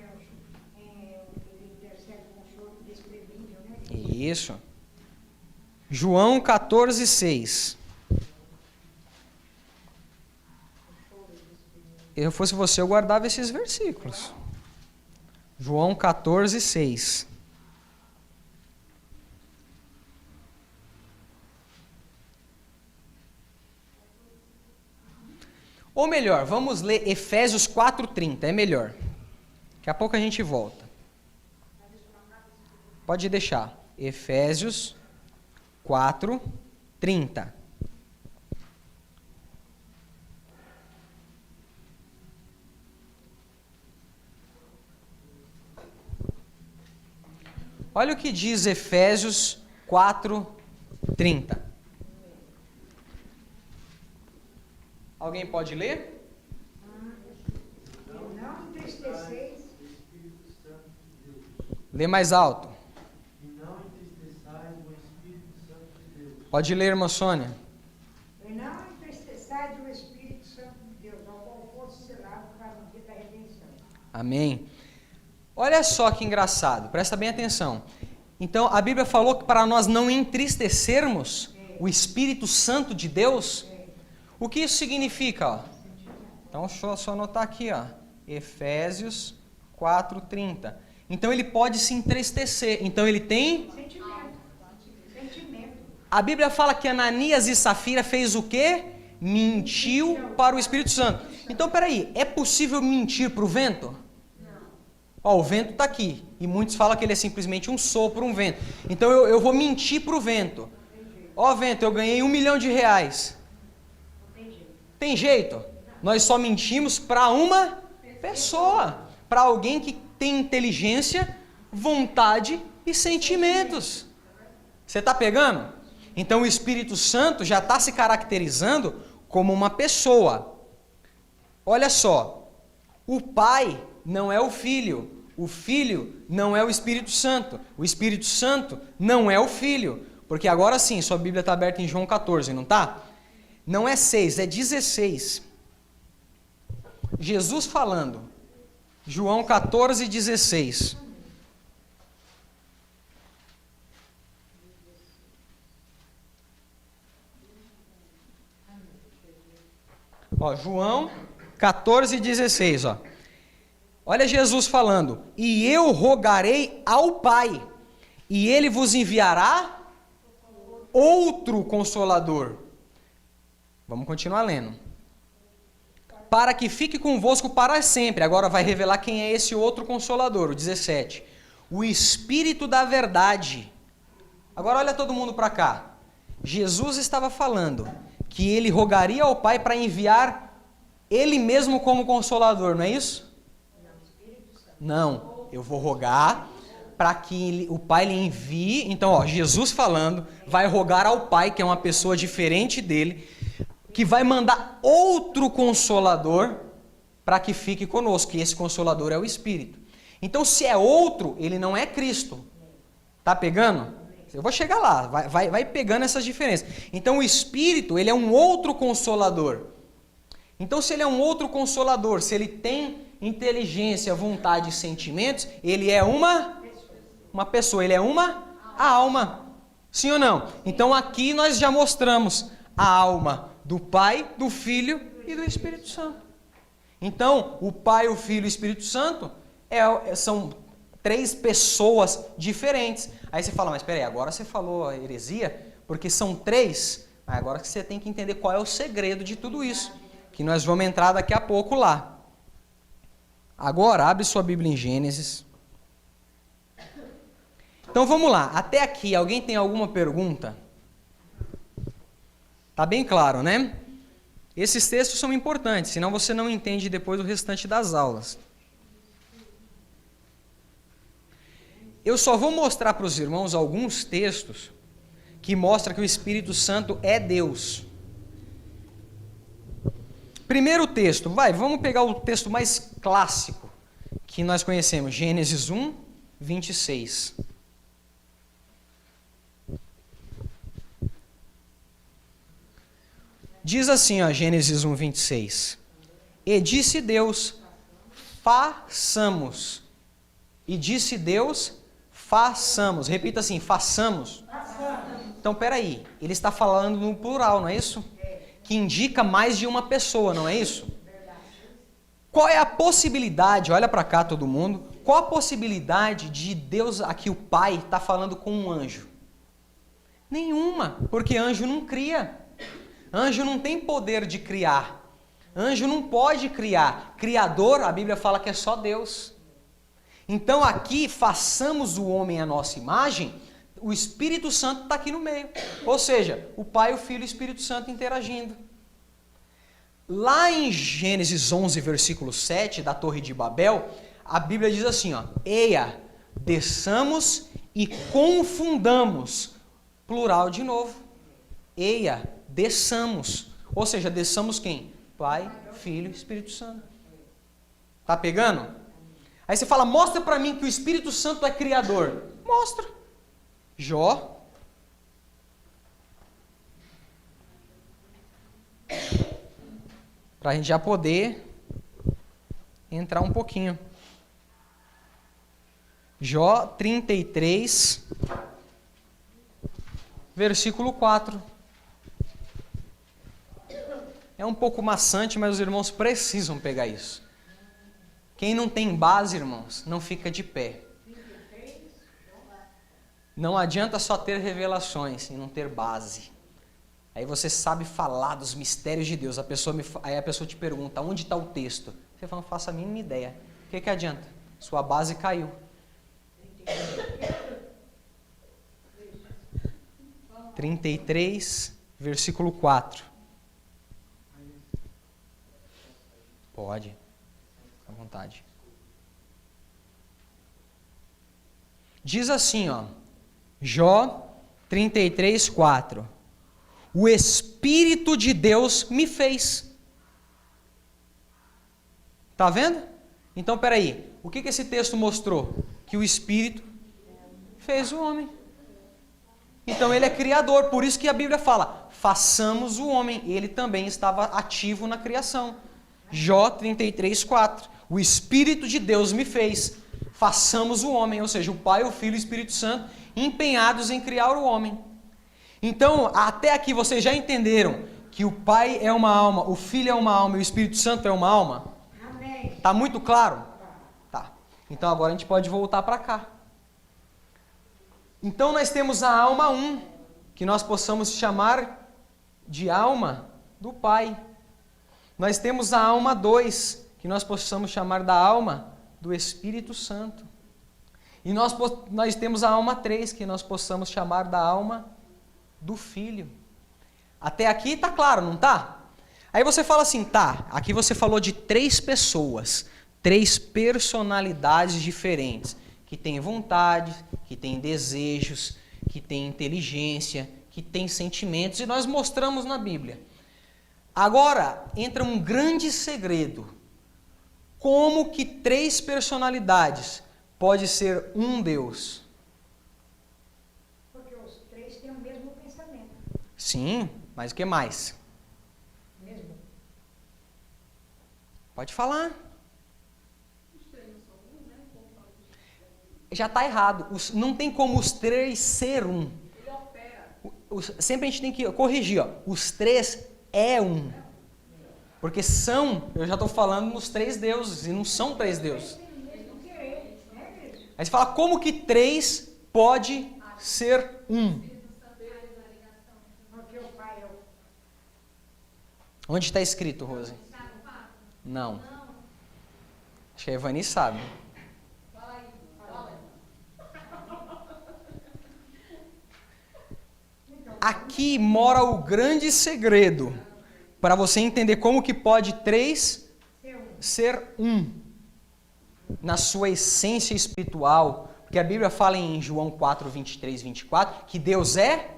intercede com o choro desprezível, né? Isso. João 14, 6. Eu fosse você, eu guardava esses versículos. João 14, 6. Ou melhor, vamos ler Efésios 4:30, é melhor. Daqui a pouco a gente volta. Pode deixar. Efésios 4:30. Olha o que diz Efésios 4:30. Alguém pode ler? Não entristeçeis. Lê mais alto. E não entristeçais o Espírito Santo de Deus. Pode ler, irmã Sônia. E não entristeçais o Espírito Santo de Deus, ao qual fosse selado para o dia da redenção. Amém. Olha só que engraçado, presta bem atenção. Então, a Bíblia falou que para nós não entristecermos o Espírito Santo de Deus, o que isso significa? Ó? Então, deixa eu só anotar aqui, ó. Efésios 4:30. Então, ele pode se entristecer. Então, ele tem... Sentimento. A Bíblia fala que Ananias e Safira fez o quê? Mentiu para o Espírito Santo. Então, peraí, é possível mentir para o vento? Ó, o vento está aqui. E muitos falam que ele é simplesmente um sopro, um vento. Então, eu vou mentir para o vento. Ó, vento, eu ganhei R$1 milhão. Tem jeito? Nós só mentimos para uma pessoa. Para alguém que tem inteligência, vontade e sentimentos. Você está pegando? Então o Espírito Santo já está se caracterizando como uma pessoa. Olha só, o Pai não é o Filho não é o Espírito Santo não é o Filho. Porque agora sim, sua Bíblia está aberta em João 14, não está? Não é 6, é 16. Jesus falando, João 14:16. Ó, João 14:16, ó. Olha Jesus falando: e eu rogarei ao Pai, e ele vos enviará outro Consolador. Vamos continuar lendo. Para que fique convosco para sempre. Agora vai revelar quem é esse outro Consolador, o 17. O Espírito da verdade. Agora olha todo mundo para cá. Jesus estava falando que ele rogaria ao Pai para enviar ele mesmo como Consolador, não é isso? Não, eu vou rogar para que o Pai lhe envie. Então, ó, Jesus falando, vai rogar ao Pai, que é uma pessoa diferente dele, que vai mandar outro Consolador para que fique conosco, que esse Consolador é o Espírito. Então, se é outro, ele não é Cristo. Tá pegando? Eu vou chegar lá, vai pegando essas diferenças. Então, o Espírito, ele é um outro Consolador. Então, se ele é um outro Consolador, se ele tem inteligência, vontade e sentimentos, ele é uma pessoa, ele é uma alma. Sim ou não? Então, aqui nós já mostramos a alma do Pai, do Filho e do Espírito Santo. Então, o Pai, o Filho e o Espírito Santo são três pessoas diferentes. Aí você fala, mas peraí, agora você falou a heresia, porque são três. Agora que você tem que entender qual é o segredo de tudo isso, que nós vamos entrar daqui a pouco lá. Agora, abre sua Bíblia em Gênesis. Então vamos lá, até aqui, alguém tem alguma pergunta? Tá bem claro, né? Esses textos são importantes, senão você não entende depois o restante das aulas. Eu só vou mostrar para os irmãos alguns textos que mostram que o Espírito Santo é Deus. Primeiro texto, vamos pegar o texto mais clássico que nós conhecemos, Gênesis 1:26. Diz assim, ó, Gênesis 1:26. E disse Deus, façamos. E disse Deus, façamos. Repita assim, façamos. Então, peraí, ele está falando no plural, não é isso? Que indica mais de uma pessoa, não é isso? Qual é a possibilidade, olha para cá todo mundo, qual a possibilidade de Deus, aqui o Pai, está falando com um anjo? Nenhuma, porque anjo não cria. Anjo não tem poder de criar. Anjo não pode criar. Criador, a Bíblia fala que é só Deus. Então aqui, façamos o homem à nossa imagem, o Espírito Santo está aqui no meio. Ou seja, o Pai, o Filho e o Espírito Santo interagindo. Lá em Gênesis 11, versículo 7, da Torre de Babel, a Bíblia diz assim, ó, eia, desçamos e confundamos. Plural de novo. Eia, desçamos. Ou seja, desçamos quem? Pai, Filho e Espírito Santo. Tá pegando? Aí você fala, mostra para mim que o Espírito Santo é criador. Mostra. Jó. Para a gente já poder entrar um pouquinho. Jó 33, versículo 4. É um pouco maçante, mas os irmãos precisam pegar isso. Quem não tem base, irmãos, não fica de pé. Não adianta só ter revelações e não ter base. Aí você sabe falar dos mistérios de Deus. Aí a pessoa te pergunta, onde está o texto? Você fala, não faço a mínima ideia. O que adianta? Sua base caiu. 33, versículo 4. Pode. À vontade. Diz assim, ó. Jó 33, 4. O Espírito de Deus me fez. Tá vendo? Então, peraí. O que esse texto mostrou? Que o Espírito fez o homem. Então, ele é criador. Por isso que a Bíblia fala, façamos o homem. Ele também estava ativo na criação. Jó 33, 4. O Espírito de Deus me fez. Façamos o homem. Ou seja, o Pai, o Filho e o Espírito Santo empenhados em criar o homem. Então, até aqui vocês já entenderam que o Pai é uma alma, o Filho é uma alma e o Espírito Santo é uma alma? Amém. Tá muito claro? Tá. Então agora a gente pode voltar para cá. Então nós temos a alma 1, que nós possamos chamar de alma do Pai. Nós temos a alma 2, que nós possamos chamar da alma do Espírito Santo. E nós temos a alma 3, que nós possamos chamar da alma do Filho. Até aqui está claro, não está? Aí você fala assim, tá, aqui você falou de 3 pessoas, 3 personalidades diferentes, que têm vontade, que têm desejos, que têm inteligência, que têm sentimentos, e nós mostramos na Bíblia. Agora, entra um grande segredo. Como que 3 personalidades pode ser um Deus? Porque os 3 têm o mesmo pensamento. Sim, mas o que mais? Mesmo. Pode falar. Já está errado. Não tem como os 3 ser um. Sempre a gente tem que corrigir. Ó. Os 3 é um. Porque são, eu já estou falando nos 3 deuses, e não são 3 deuses. Tem o mesmo querer, né, Cristo? Aí você fala, como que 3 pode ser um? Porque o Pai é o... Onde está escrito, Rose? Não. Acho que a Ivani sabe. Aqui mora o grande segredo para você entender como que pode 3 ser um na sua essência espiritual. Porque a Bíblia fala em João 4, 23, 24 que Deus é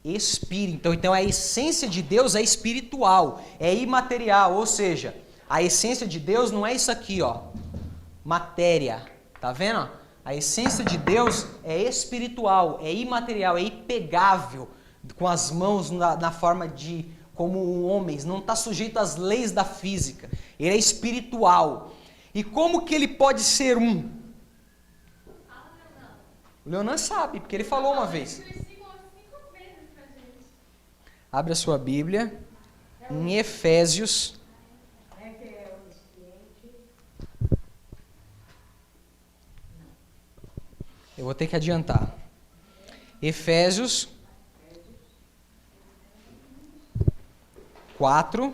Espírito. Então a essência de Deus é espiritual, é imaterial. Ou seja, a essência de Deus não é isso aqui, ó, matéria. Tá vendo? A essência de Deus é espiritual, é imaterial, é impegável, com as mãos na forma de como homens, não está sujeito às leis da física. Ele é espiritual. E como que ele pode ser um? O Leonan sabe, porque ele falou uma vez. Abre a sua Bíblia em Efésios. Eu vou ter que adiantar. Efésios 4.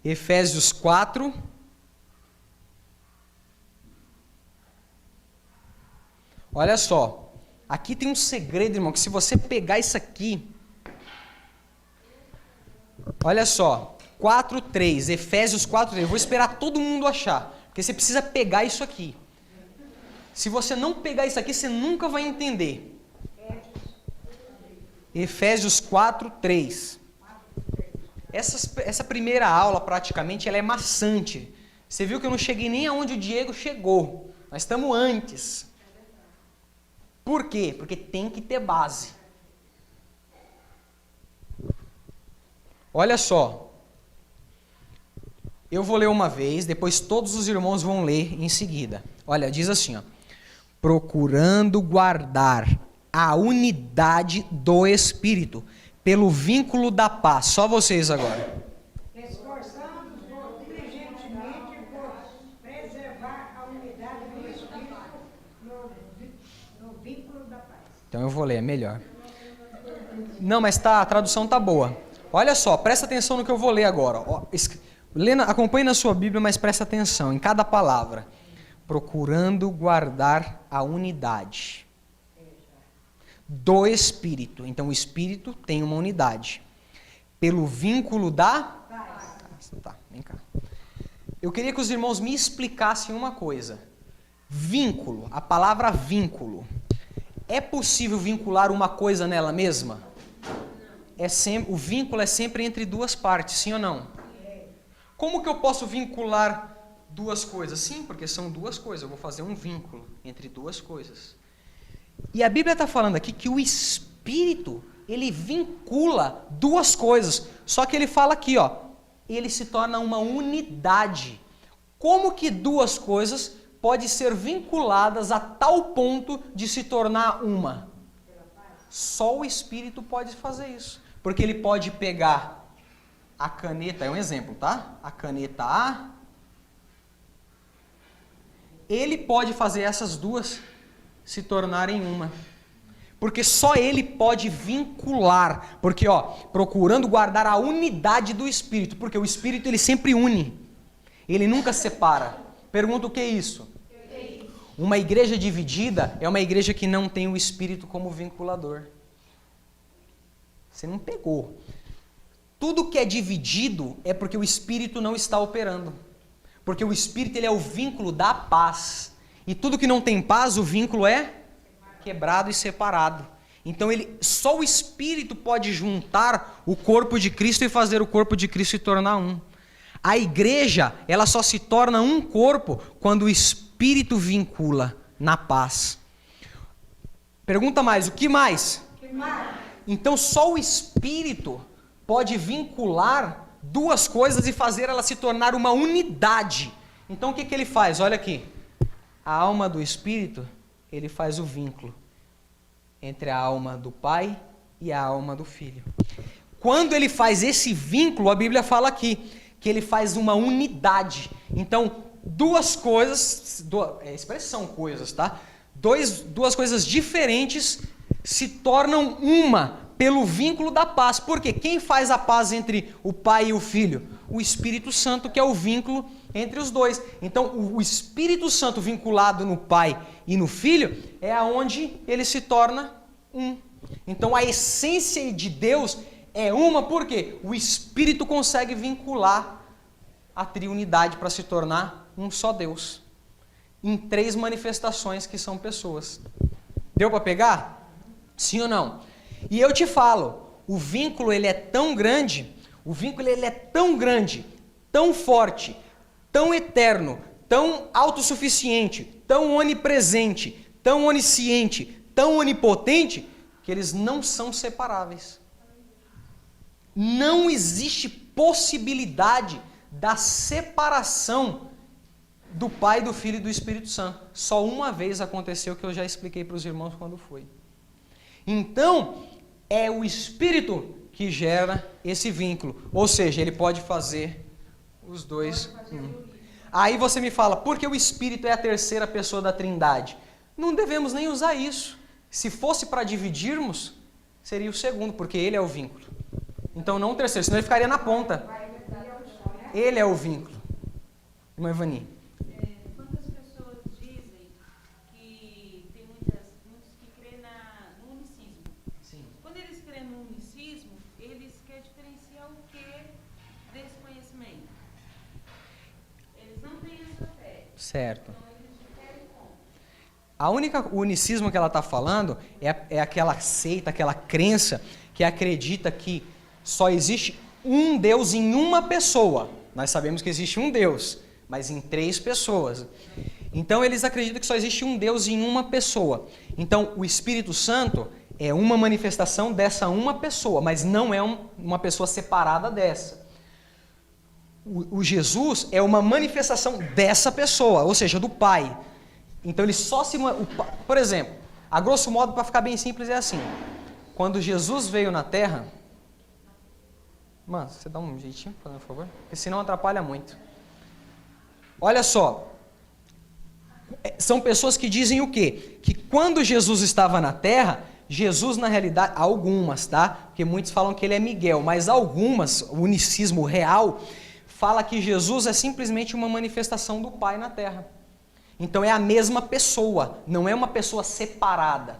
Efésios 4. Olha só. Aqui tem um segredo, irmão, que se você pegar isso aqui... Olha só. 4:3. Efésios 4:3. Eu vou esperar todo mundo achar. Porque você precisa pegar isso aqui. Se você não pegar isso aqui, você nunca vai entender. Efésios 4:3. Essa primeira aula, praticamente, ela é maçante. Você viu que eu não cheguei nem aonde o Diego chegou. Nós estamos antes. Por quê? Porque tem que ter base. Olha só. Eu vou ler uma vez, depois todos os irmãos vão ler em seguida. Olha, diz assim, ó. Procurando guardar a unidade do Espírito, pelo vínculo da paz. Só vocês agora. Esforçando-nos diligentemente por preservar a unidade do Espírito no vínculo da paz. Então eu vou ler, é melhor. Não, mas a tradução tá boa. Olha só, presta atenção no que eu vou ler agora. Ó, acompanhe na sua Bíblia, mas presta atenção em cada palavra. Procurando guardar a unidade do Espírito. Então o Espírito tem uma unidade. Pelo vínculo da paz. Tá, vem cá. Eu queria que os irmãos me explicassem uma coisa. Vínculo, a palavra vínculo. É possível vincular uma coisa nela mesma? O vínculo é sempre entre duas partes, sim ou não? Como que eu posso vincular duas coisas? Sim, porque são duas coisas. Eu vou fazer um vínculo entre duas coisas. E a Bíblia está falando aqui que o Espírito, ele vincula duas coisas. Só que ele fala aqui, ó, ele se torna uma unidade. Como que duas coisas podem ser vinculadas a tal ponto de se tornar uma? Só o Espírito pode fazer isso. Porque ele pode pegar a caneta, é um exemplo, tá? A caneta A. Ele pode fazer essas duas se tornarem uma. Porque só ele pode vincular. Porque, ó, procurando guardar a unidade do Espírito. Porque o Espírito, ele sempre une. Ele nunca separa. Pergunta o que é isso? Uma igreja dividida é uma igreja que não tem o Espírito como vinculador. Você não pegou. Tudo que é dividido é porque o Espírito não está operando. Porque o Espírito, ele é o vínculo da paz. E tudo que não tem paz, o vínculo é quebrado e separado. Então só o Espírito pode juntar o corpo de Cristo e fazer o corpo de Cristo se tornar um. A igreja, ela só se torna um corpo quando o Espírito vincula na paz. Pergunta mais, o que mais? Então só o Espírito pode vincular duas coisas e fazer ela se tornar uma unidade. Então o que ele faz? Olha aqui. A alma do Espírito, ele faz o vínculo entre a alma do Pai e a alma do Filho. Quando ele faz esse vínculo, a Bíblia fala aqui, que ele faz uma unidade. Então, duas coisas, expressão coisas, tá? Duas coisas diferentes se tornam uma pelo vínculo da paz. Por quê? Quem faz a paz entre o Pai e o Filho? O Espírito Santo, que é o vínculo entre os dois. Então, o Espírito Santo vinculado no Pai e no Filho é aonde ele se torna um. Então, a essência de Deus é uma, por quê? O Espírito consegue vincular a triunidade para se tornar um só Deus. Em três manifestações que são pessoas. Deu para pegar? Sim ou não? E eu te falo, o vínculo ele é tão grande, tão forte, tão eterno, tão autossuficiente, tão onipresente, tão onisciente, tão onipotente, que eles não são separáveis. Não existe possibilidade da separação do Pai, do Filho e do Espírito Santo. Só uma vez aconteceu, que eu já expliquei para os irmãos quando foi. Então, é o Espírito que gera esse vínculo. Ou seja, ele pode fazer os dois. Aí você me fala, por que o Espírito é a terceira pessoa da Trindade? Não devemos nem usar isso. Se fosse para dividirmos, seria o segundo, porque ele é o vínculo. Então não o terceiro, senão ele ficaria na ponta. Ele é o vínculo. Irmã Ivani. Quantas pessoas dizem que tem muitos que creem no unicismo? Sim. Quando eles creem no unicismo, eles querem diferenciar o que desse conhecimento? Eles não têm essa fé. Certo. Então eles diferem como? O unicismo que ela está falando é aquela seita, aquela crença que acredita que só existe um Deus em uma pessoa. Nós sabemos que existe um Deus, mas em 3 pessoas. Então eles acreditam que só existe um Deus em uma pessoa. Então o Espírito Santo é uma manifestação dessa uma pessoa, mas não é uma pessoa separada dessa. O Jesus é uma manifestação dessa pessoa, ou seja, do Pai. Então ele só se... Por exemplo, a grosso modo, para ficar bem simples, é assim. Quando Jesus veio na Terra... Mano, você dá um jeitinho, por favor? Porque senão atrapalha muito. Olha só. São pessoas que dizem o quê? Que quando Jesus estava na Terra, Jesus na realidade... Algumas, tá? Porque muitos falam que ele é Miguel, mas algumas, o unicismo real, fala que Jesus é simplesmente uma manifestação do Pai na Terra. Então é a mesma pessoa, não é uma pessoa separada.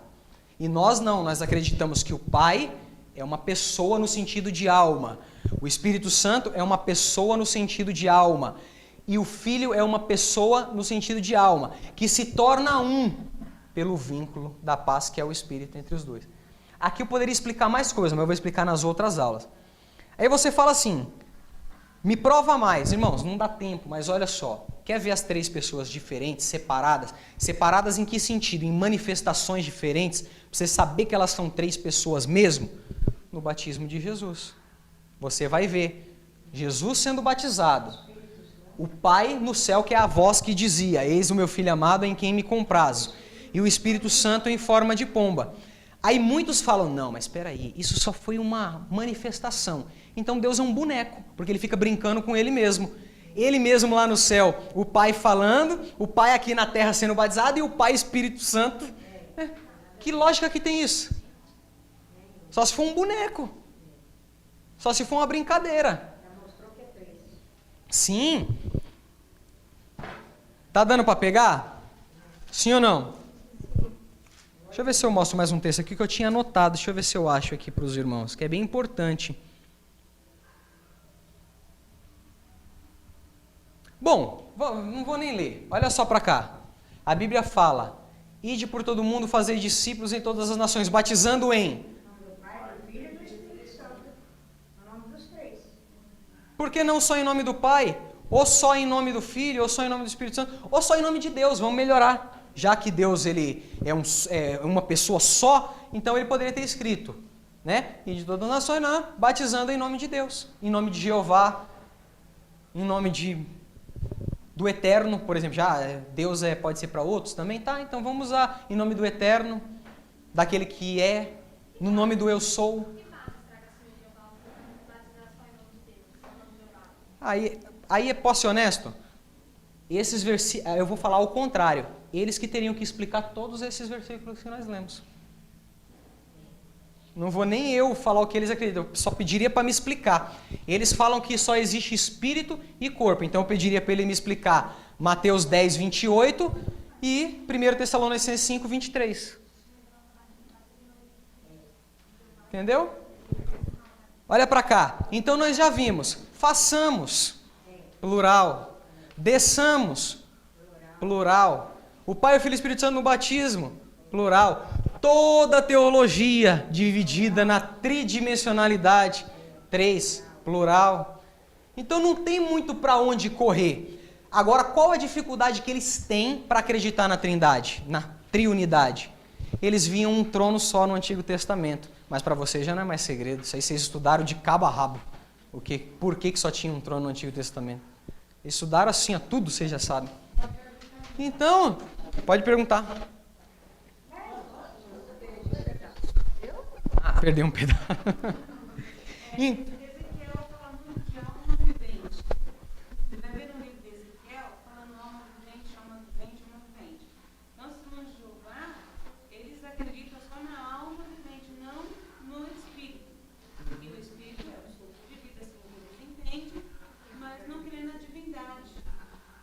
E nós não, nós acreditamos que o Pai é uma pessoa no sentido de alma. O Espírito Santo é uma pessoa no sentido de alma. E o Filho é uma pessoa no sentido de alma, que se torna um pelo vínculo da paz que é o Espírito entre os dois. Aqui eu poderia explicar mais coisas, mas eu vou explicar nas outras aulas. Aí você fala assim, me prova mais. Irmãos, não dá tempo, mas olha só. Quer ver as 3 pessoas diferentes, separadas? Separadas em que sentido? Em manifestações diferentes? Pra você saber que elas são 3 pessoas mesmo? No batismo de Jesus. Você vai ver Jesus sendo batizado. O Pai no céu, que é a voz que dizia, eis o meu Filho amado em quem me comprazo. E o Espírito Santo em forma de pomba. Aí muitos falam, não, mas espera aí, isso só foi uma manifestação. Então Deus é um boneco, porque ele fica brincando com ele mesmo. Ele mesmo lá no céu, o Pai falando, o Pai aqui na terra sendo batizado e o Pai Espírito Santo. Que lógica que tem isso? Só se for um boneco. Só se for uma brincadeira. Sim. Tá dando para pegar? Sim ou não? Deixa eu ver se eu mostro mais um texto aqui que eu tinha anotado. Deixa eu ver se eu acho aqui para os irmãos, que é bem importante. Bom, não vou nem ler. Olha só para cá. A Bíblia fala, ide por todo mundo, fazei discípulos em todas as nações, batizando em... Por que não só em nome do Pai? Ou só em nome do Filho, ou só em nome do Espírito Santo, ou só em nome de Deus, vamos melhorar. Já que Deus ele é uma pessoa só, então ele poderia ter escrito, né? E de todas as nações, não, batizando em nome de Deus, em nome de Jeová, em nome do Eterno, por exemplo. Já Deus pode ser para outros também, tá? Então vamos usar em nome do Eterno, daquele que é, no nome do Eu Sou. Aí posso ser honesto? Esses versículos, eu vou falar ao contrário. Eles que teriam que explicar todos esses versículos que nós lemos. Não vou nem eu falar o que eles acreditam, eu só pediria para me explicar. Eles falam que só existe espírito e corpo, então eu pediria para ele me explicar Mateus 10, 28 e 1 Tessalonicenses 5, 23. Entendeu? Olha para cá. Então nós já vimos. Façamos, plural. Desçamos, plural. O Pai, o Filho e o Espírito Santo no batismo, plural. Toda a teologia dividida na tridimensionalidade, 3, plural. Então não tem muito para onde correr. Agora, qual a dificuldade que eles têm para acreditar na Trindade, na triunidade? Eles viam um trono só no Antigo Testamento, mas para vocês já não é mais segredo. Isso aí vocês estudaram de cabo a rabo. Por que só tinha um trono no Antigo Testamento? Eles estudaram assim a tudo, vocês já sabem. Então, pode perguntar. Perdeu um pedaço. Ezequiel fala muito de alma vivente. Você vai ver no livro de Ezequiel falando alma vivente, alma vivente, alma vivente. Então, os irmãos de Jeová, eles acreditam só na alma vivente, não no espírito. E o espírito é o sopro de vida, assim que eles entendem, mas não crê na divindade.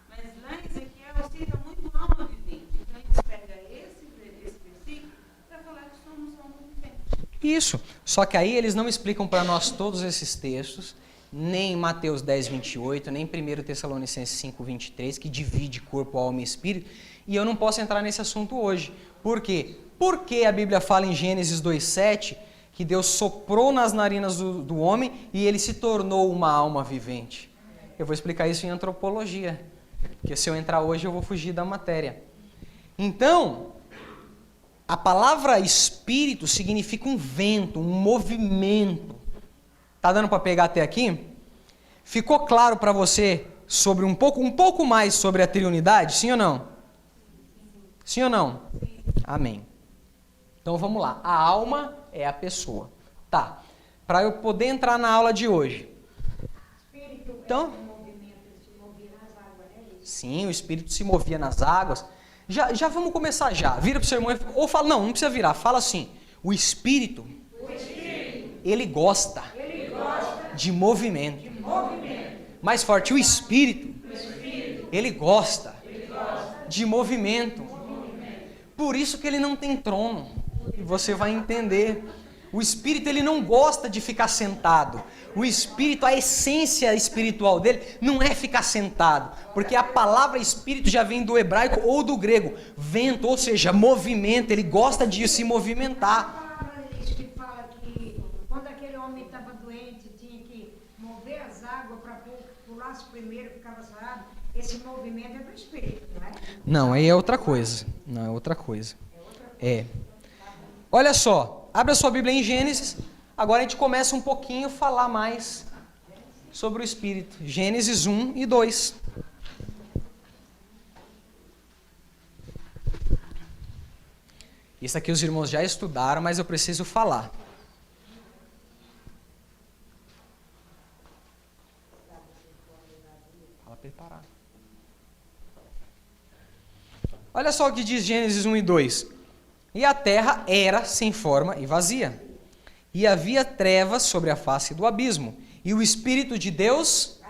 Mas lá em Ezequiel cita muito alma vivente. Então, eles pegam esse versículo para falar que somos alma vivente. Isso. Só que aí eles não explicam para nós todos esses textos, nem Mateus 10, 28, nem 1 Tessalonicenses 5, 23, que divide corpo, alma e espírito, e eu não posso entrar nesse assunto hoje. Por quê? Porque a Bíblia fala em Gênesis 2, 7, que Deus soprou nas narinas do homem e ele se tornou uma alma vivente. Eu vou explicar isso em antropologia, porque se eu entrar hoje eu vou fugir da matéria. Então, a palavra espírito significa um vento, um movimento. Tá dando para pegar até aqui? Ficou claro para você sobre um pouco mais sobre a triunidade? Sim ou não? Sim ou não? Amém. Então vamos lá. A alma é a pessoa. Tá. Para eu poder entrar na aula de hoje. Então, sim, o espírito se movia nas águas. Já vamos começar já. Vira para o seu irmão ou fala, não precisa virar. Fala assim, o espírito, ele gosta de movimento. Mais forte, o espírito, ele gosta de movimento. Por isso que ele não tem trono. E você vai entender. O espírito, ele não gosta de ficar sentado. O espírito, a essência espiritual dele não é ficar sentado, porque a palavra espírito já vem do hebraico ou do grego, vento, ou seja, movimento, ele gosta de se movimentar. Isso que fala que quando aquele homem estava doente, tinha que mover as águas para pular primeiro, ficava sarado, esse movimento é do espírito, não é? Não, aí é outra coisa. Não, é outra coisa. É. Olha só, abre a sua Bíblia em Gênesis. Agora a gente começa um pouquinho a falar mais sobre o Espírito. Gênesis 1 e 2. Isso aqui os irmãos já estudaram, mas eu preciso falar. Fala para ele parar. Olha só o que diz Gênesis 1 e 2. E a terra era sem forma e vazia. E havia trevas sobre a face do abismo, e o Espírito de Deus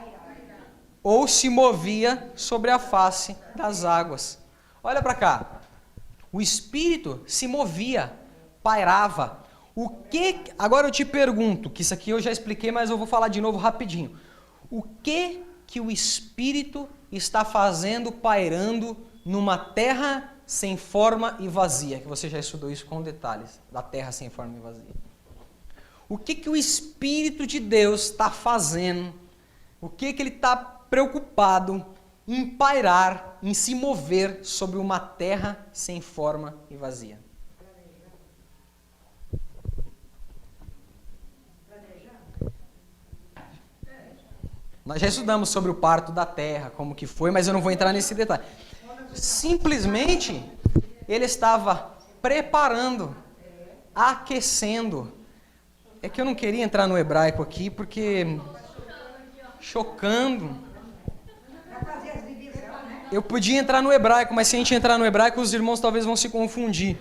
ou se movia sobre a face das águas. Olha para cá. O Espírito se movia, pairava. Agora eu te pergunto, que isso aqui eu já expliquei, mas eu vou falar de novo rapidinho. O que o Espírito está fazendo pairando numa terra sem forma e vazia? Que você já estudou isso com detalhes, da terra sem forma e vazia. O que o Espírito de Deus está fazendo? O que ele está preocupado em pairar, em se mover sobre uma terra sem forma e vazia? Nós já estudamos sobre o parto da terra, como que foi, mas eu não vou entrar nesse detalhe. Simplesmente, ele estava preparando, aquecendo. É que eu não queria entrar no hebraico aqui, porque chocando. Eu podia entrar no hebraico, mas se a gente entrar no hebraico, os irmãos talvez vão se confundir.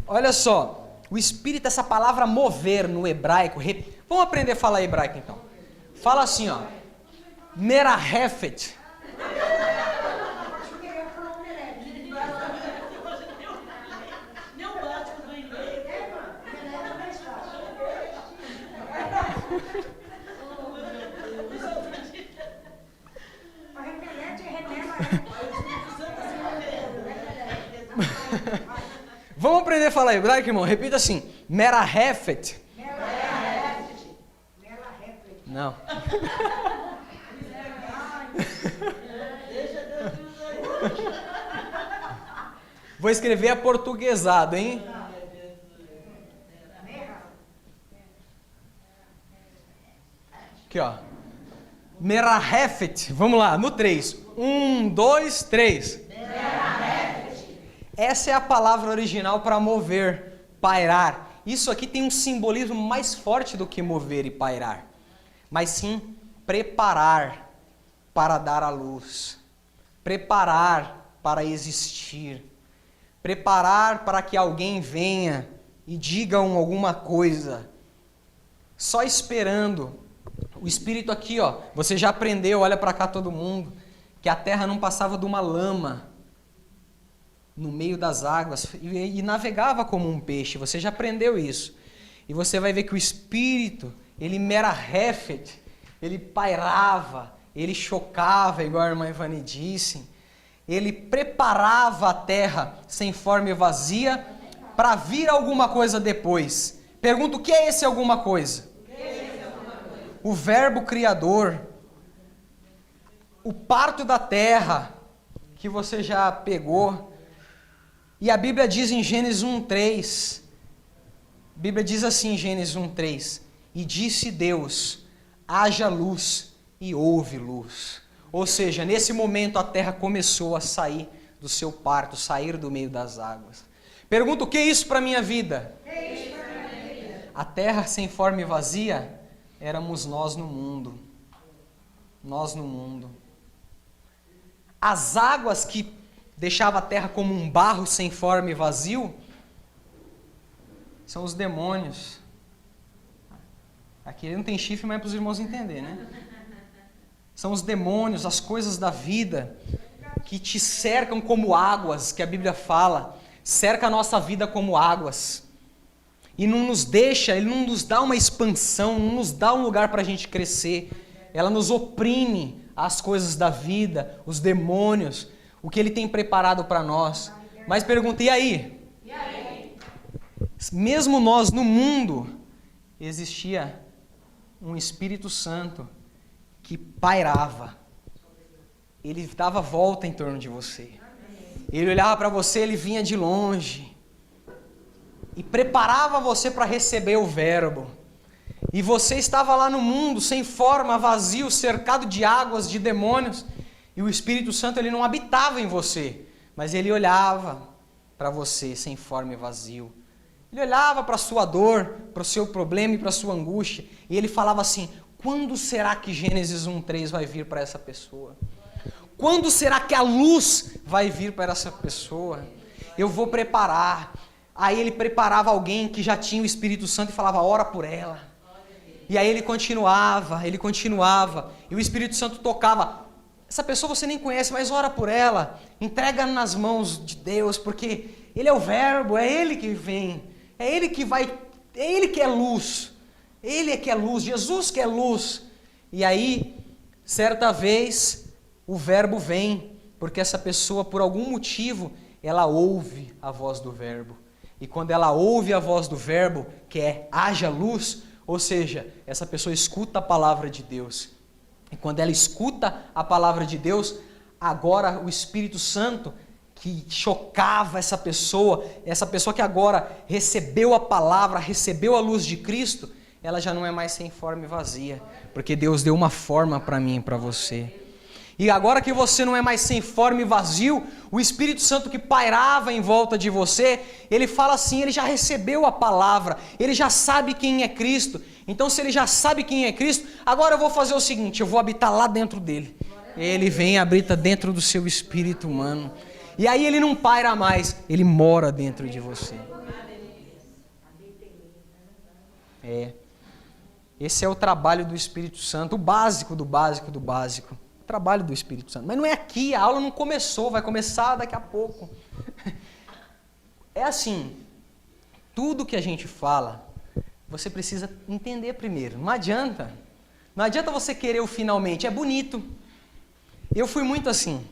Olha só, o espírito, essa palavra mover no hebraico, vamos aprender a falar hebraico então. Fala assim, ó, merahefet. Vamos aprender a falar hebraico, irmão? Repita assim, merahefet. Não. Vou escrever aportuguesado, hein? Aqui, ó. Merahefet. Vamos lá, no 3. 1, 2, 3. Essa é a palavra original para mover, pairar. Isso aqui tem um simbolismo mais forte do que mover e pairar. Mas sim, preparar para dar à luz. Preparar para existir. Preparar para que alguém venha e diga alguma coisa. Só esperando. O Espírito aqui, ó, você já aprendeu, olha para cá todo mundo, que a terra não passava de uma lama no meio das águas e navegava como um peixe. Você já aprendeu isso. E você vai ver que o Espírito, ele merahefet, ele pairava, ele chocava, igual a irmã Ivani disse. Ele preparava a terra sem forma e vazia para vir alguma coisa depois. Pergunto, o que é esse alguma coisa? O verbo criador, o parto da terra, que você já pegou. E a Bíblia diz em Gênesis 1:3, a Bíblia diz assim em Gênesis 1:3, e disse Deus, haja luz, e houve luz. Ou seja, nesse momento a terra começou a sair do seu parto, sair do meio das águas. Pergunto, o que é isso para a minha vida? A terra sem forma e vazia, éramos nós no mundo. Nós no mundo. As águas que deixavam a terra como um barro sem forma e vazio, são os demônios. Aqui não tem chifre, mas é para os irmãos entenderem, né? São os demônios, as coisas da vida, que te cercam como águas, que a Bíblia fala. Cerca a nossa vida como águas. E não nos deixa, ele não nos dá uma expansão, não nos dá um lugar para a gente crescer. Ela nos oprime as coisas da vida, os demônios, o que ele tem preparado para nós. Mas pergunta, e aí? Mesmo nós no mundo, existia um Espírito Santo que pairava. Ele dava volta em torno de você. Ele olhava para você, ele vinha de longe. E preparava você para receber o verbo. E você estava lá no mundo, sem forma, vazio, cercado de águas, de demônios. E o Espírito Santo, ele não habitava em você. Mas ele olhava para você, sem forma e vazio. Ele olhava para a sua dor, para o seu problema e para a sua angústia. E ele falava assim, quando será que Gênesis 1:3 vai vir para essa pessoa? Quando será que a luz vai vir para essa pessoa? Eu vou preparar. Aí ele preparava alguém que já tinha o Espírito Santo e falava, ora por ela. E aí ele continuava. E o Espírito Santo tocava. Essa pessoa você nem conhece, mas ora por ela. Entrega nas mãos de Deus, porque Ele é o verbo, é Ele que vem. É Ele que vai, é Ele que é luz. Ele é que é luz, Jesus que é luz. E aí, certa vez, o verbo vem, porque essa pessoa, por algum motivo, ela ouve a voz do verbo. E quando ela ouve a voz do verbo, que é haja luz, ou seja, essa pessoa escuta a palavra de Deus. E quando ela escuta a palavra de Deus, agora o Espírito Santo que chocava essa pessoa que agora recebeu a palavra, recebeu a luz de Cristo, ela já não é mais sem forma e vazia, porque Deus deu uma forma para mim e para você. E agora que você não é mais sem forma e vazio, o Espírito Santo que pairava em volta de você, ele fala assim, ele já recebeu a palavra, ele já sabe quem é Cristo. Então se ele já sabe quem é Cristo, agora eu vou fazer o seguinte, eu vou habitar lá dentro dele. Ele vem e habita dentro do seu espírito humano. E aí ele não paira mais, ele mora dentro de você. Esse é o trabalho do Espírito Santo, o básico do básico do básico. O trabalho do Espírito Santo. Mas não é aqui, a aula não começou, vai começar daqui a pouco. É assim, tudo que a gente fala, você precisa entender primeiro. Não adianta você querer o finalmente, é bonito. Eu fui muito assim.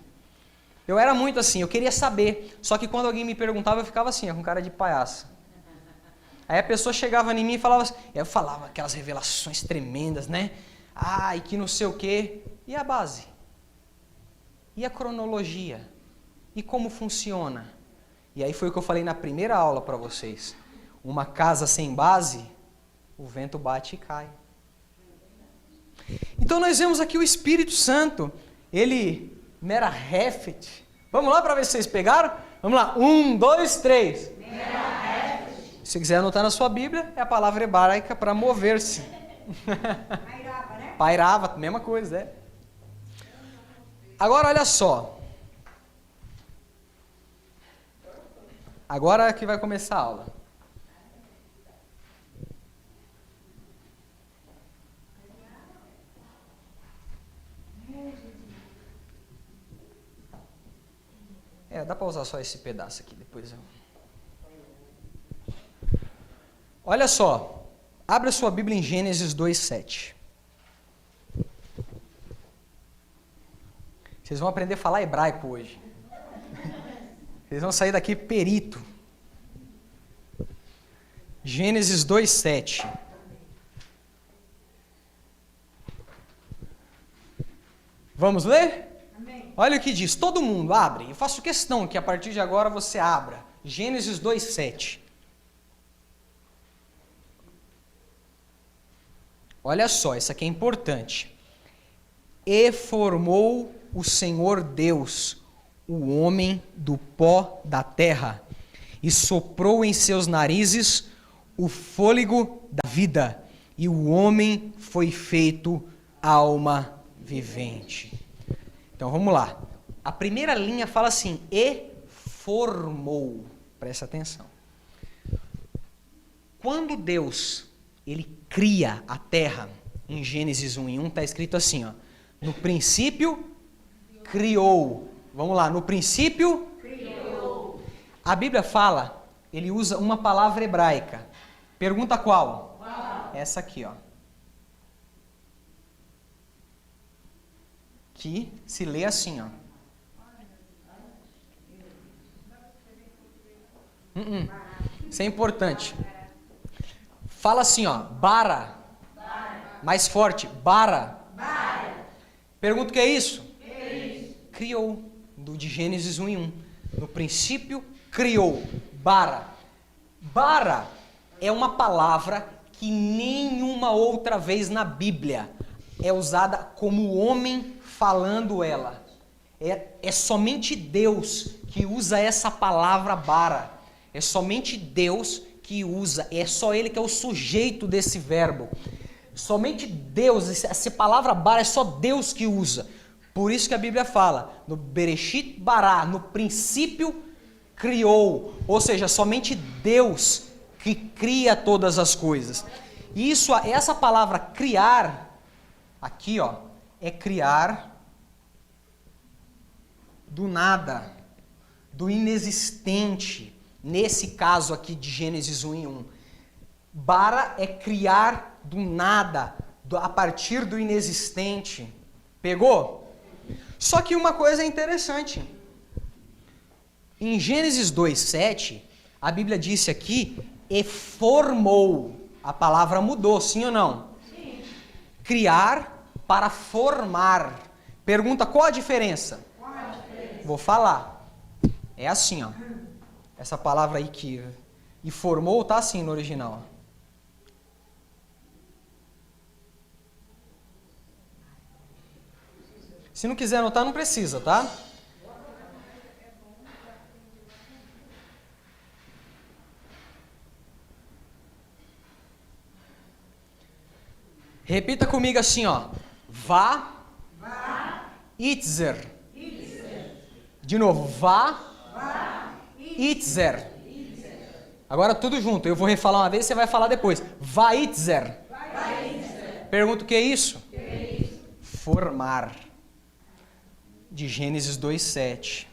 Eu era muito assim, eu queria saber. Só que quando alguém me perguntava, eu ficava assim, com cara de palhaço. Aí a pessoa chegava em mim e falava assim, eu falava aquelas revelações tremendas, né? E que não sei o quê. E a base? E a cronologia? E como funciona? E aí foi o que eu falei na primeira aula para vocês. Uma casa sem base, o vento bate e cai. Então nós vemos aqui o Espírito Santo, ele... Mera Hefet. Vamos lá para ver se vocês pegaram? Vamos lá. 1, 2, 3. Mera Hefet. Se quiser anotar na sua Bíblia, é a palavra hebraica para mover-se. Pairava, né? Pairava, mesma coisa, né? Agora olha só. Agora é que vai começar a aula. Dá para usar só esse pedaço aqui, depois eu... Olha só, abre a sua Bíblia em Gênesis 2:7. Vocês vão aprender a falar hebraico hoje. Vocês vão sair daqui perito. Gênesis 2:7. Vamos ler? Amém. Olha o que diz. Todo mundo abre. Eu faço questão que a partir de agora você abra. Gênesis 2:7. Olha só, isso aqui é importante. E formou o Senhor Deus o homem do pó da terra, e soprou em seus narizes o fôlego da vida, e o homem foi feito alma vivente. Então vamos lá. A primeira linha fala assim: e formou. Presta atenção. Quando Deus ele cria a terra, em Gênesis 1:1 está escrito assim, ó: no princípio criou. Vamos lá, no princípio criou. A Bíblia fala, ele usa uma palavra hebraica. Pergunta qual? Qual? Essa aqui, ó. Que se lê assim, ó. Isso é importante. Fala assim, ó, bara. Mais forte, bara. Pergunta o que é isso? Criou, de Gênesis 1:1. No princípio, criou. Bara. Bara é uma palavra que nenhuma outra vez na Bíblia é usada como homem falando ela. É somente Deus que usa essa palavra bara. É somente Deus que usa. É só Ele que é o sujeito desse verbo. Somente Deus, essa palavra bara é só Deus que usa. Por isso que a Bíblia fala, no Bereshit bara, no princípio criou. Ou seja, somente Deus que cria todas as coisas. E essa palavra criar, aqui ó, é criar do nada, do inexistente. Nesse caso aqui de Gênesis 1:1. Bara é criar do nada, a partir do inexistente. Pegou? Só que uma coisa é interessante. Em Gênesis 2:7, a Bíblia disse aqui, e formou. A palavra mudou, sim ou não? Sim. Criar para formar. Pergunta, qual a diferença? Qual a diferença? Vou falar. É assim, ó. Essa palavra aí que e formou tá assim no original. Se não quiser anotar, não precisa, tá? Repita comigo assim, ó. Itzer. De novo, Itzer. Agora tudo junto. Eu vou refalar uma vez, você vai falar depois. Vaitzer. Pergunta o que é isso? Formar. De Gênesis 2:7.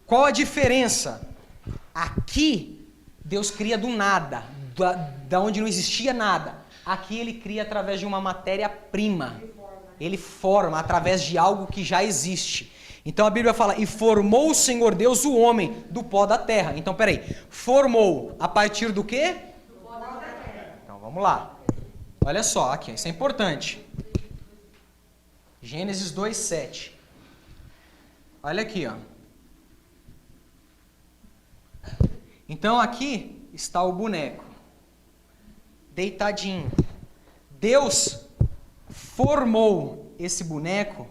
Qual a diferença? Aqui, Deus cria do nada, da onde não existia nada. Aqui ele cria através de uma matéria-prima. Ele forma através de algo que já existe. Então a Bíblia fala, e formou o Senhor Deus o homem do pó da terra. Então peraí, formou a partir do quê? Do pó da terra. Então vamos lá. Olha só, aqui, isso é importante. Gênesis 2:7. Olha aqui, ó. Então aqui está o boneco. Deitadinho. Deus formou esse boneco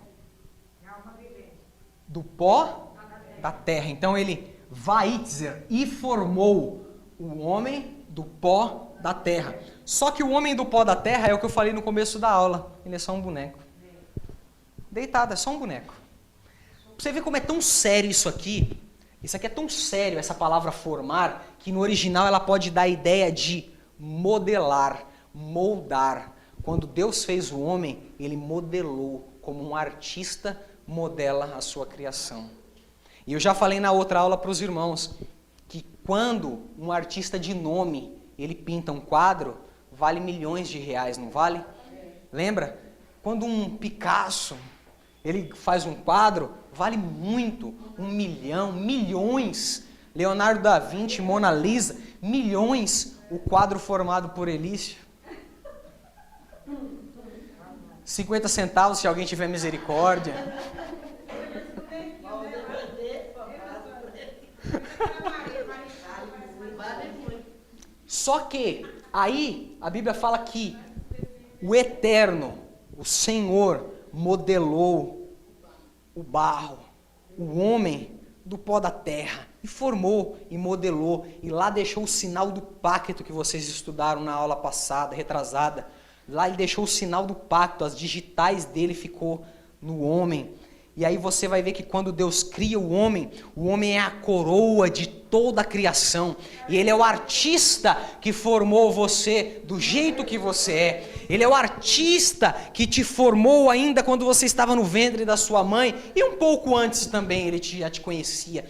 do pó da terra. Então ele vaitzer e formou o homem do pó da terra. Só que o homem do pó da terra é o que eu falei no começo da aula. Ele é só um boneco. Deitado, é só um boneco. Pra você ver como é tão sério isso aqui. Isso aqui é tão sério, essa palavra formar, que no original ela pode dar a ideia de modelar, moldar. Quando Deus fez o homem, ele modelou, como um artista modela a sua criação. E eu já falei na outra aula para os irmãos, que quando um artista de nome, ele pinta um quadro, vale milhões de reais, não vale? Lembra? Quando um Picasso, Ele faz um quadro, vale muito, 1 milhão, milhões. Leonardo da Vinci, Mona Lisa, milhões, o quadro formado por Elício. 50 centavos se alguém tiver misericórdia. Só que aí a Bíblia fala que o Eterno, o Senhor, modelou o barro, o homem do pó da terra, e formou e modelou, e lá deixou o sinal do pacto que vocês estudaram na aula passada, retrasada. Lá ele deixou o sinal do pacto, as digitais dele ficou no homem. E aí você vai ver que quando Deus cria o homem é a coroa de toda a criação. E ele é o artista que formou você do jeito que você é. Ele é o artista que te formou ainda quando você estava no ventre da sua mãe. E um pouco antes também ele já te conhecia.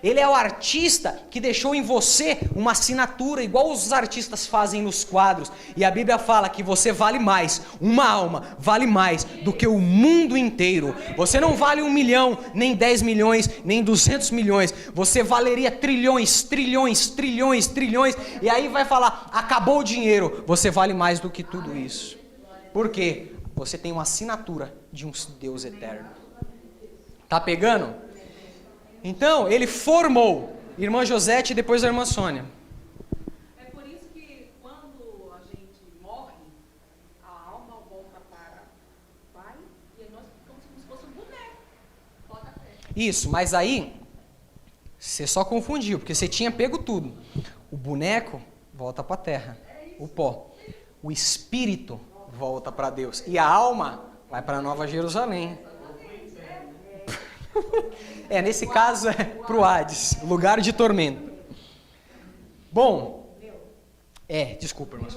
Ele é o artista que deixou em você uma assinatura, igual os artistas fazem nos quadros. E a Bíblia fala que você vale mais, uma alma vale mais do que o mundo inteiro. Você não vale 1 milhão, nem 10 milhões, nem 200 milhões. Você valeria trilhões, trilhões, trilhões, trilhões. E aí vai falar, acabou o dinheiro. Você vale mais do que tudo isso. Por quê? Você tem uma assinatura de um Deus eterno. Tá pegando? Então, ele formou irmã Josete e depois a irmã Sônia. É por isso que quando a gente morre, a alma volta para o Pai e nós ficamos como se fosse um boneco. Toca a terra. Isso, mas aí você só confundiu, porque você tinha pego tudo. O boneco volta para a terra, o pó. O espírito volta para Deus. E a alma vai para a Nova Jerusalém. Nesse caso é para o Hades, lugar de tormento. Bom, desculpa, irmão.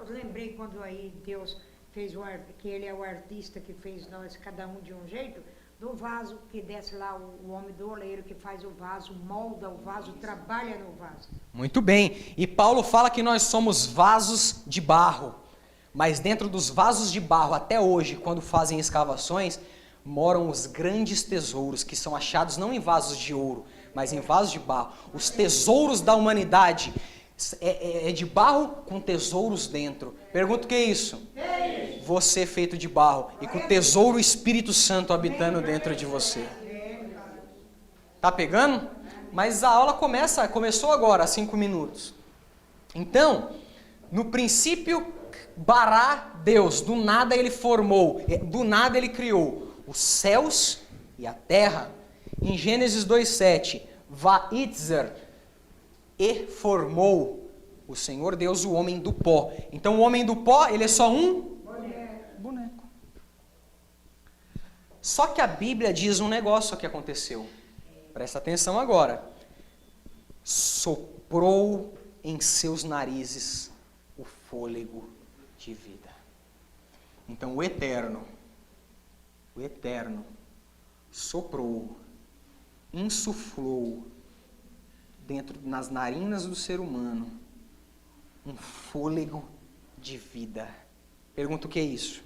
Eu lembrei quando aí Deus fez que ele é o artista que fez nós, cada um de um jeito, do vaso que desce lá, o homem do oleiro que faz o vaso, molda o vaso, trabalha no vaso. Muito bem. E Paulo fala que nós somos vasos de barro. Mas dentro dos vasos de barro, até hoje, quando fazem escavações, moram os grandes tesouros que são achados não em vasos de ouro, mas em vasos de barro. Os tesouros da humanidade é de barro com tesouros dentro. Pergunto o que é isso? Você é feito de barro e com o tesouro Espírito Santo habitando dentro de você. Tá pegando? Mas a aula começou agora, há 5 minutos. Então, no princípio, Bará, Deus, do nada ele formou, do nada ele criou os céus e a terra. Em Gênesis 2:7, Vaitzer, e formou o Senhor Deus o homem do pó. Então o homem do pó, ele é só um boneco. Só que a Bíblia diz um negócio que aconteceu. Presta atenção agora. Soprou em seus narizes o fôlego de vida. Então o Eterno soprou, insuflou nas narinas do ser humano um fôlego de vida. Pergunto o que é isso?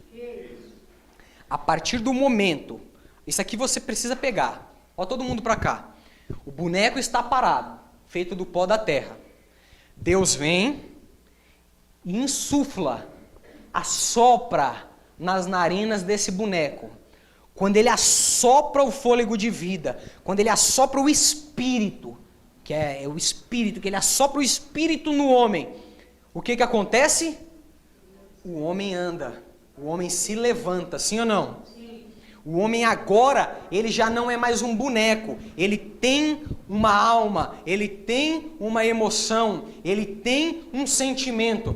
A partir do momento, isso aqui você precisa pegar. Ó, todo mundo para cá. O boneco está parado, feito do pó da terra. Deus vem e insufla, assopra nas narinas desse boneco. Quando ele assopra o fôlego de vida, quando ele assopra o espírito, que é o espírito, que ele assopra o espírito no homem, o que acontece? O homem anda, o homem se levanta, sim ou não? Sim. O homem agora, ele já não é mais um boneco, ele tem uma alma, ele tem uma emoção, ele tem um sentimento.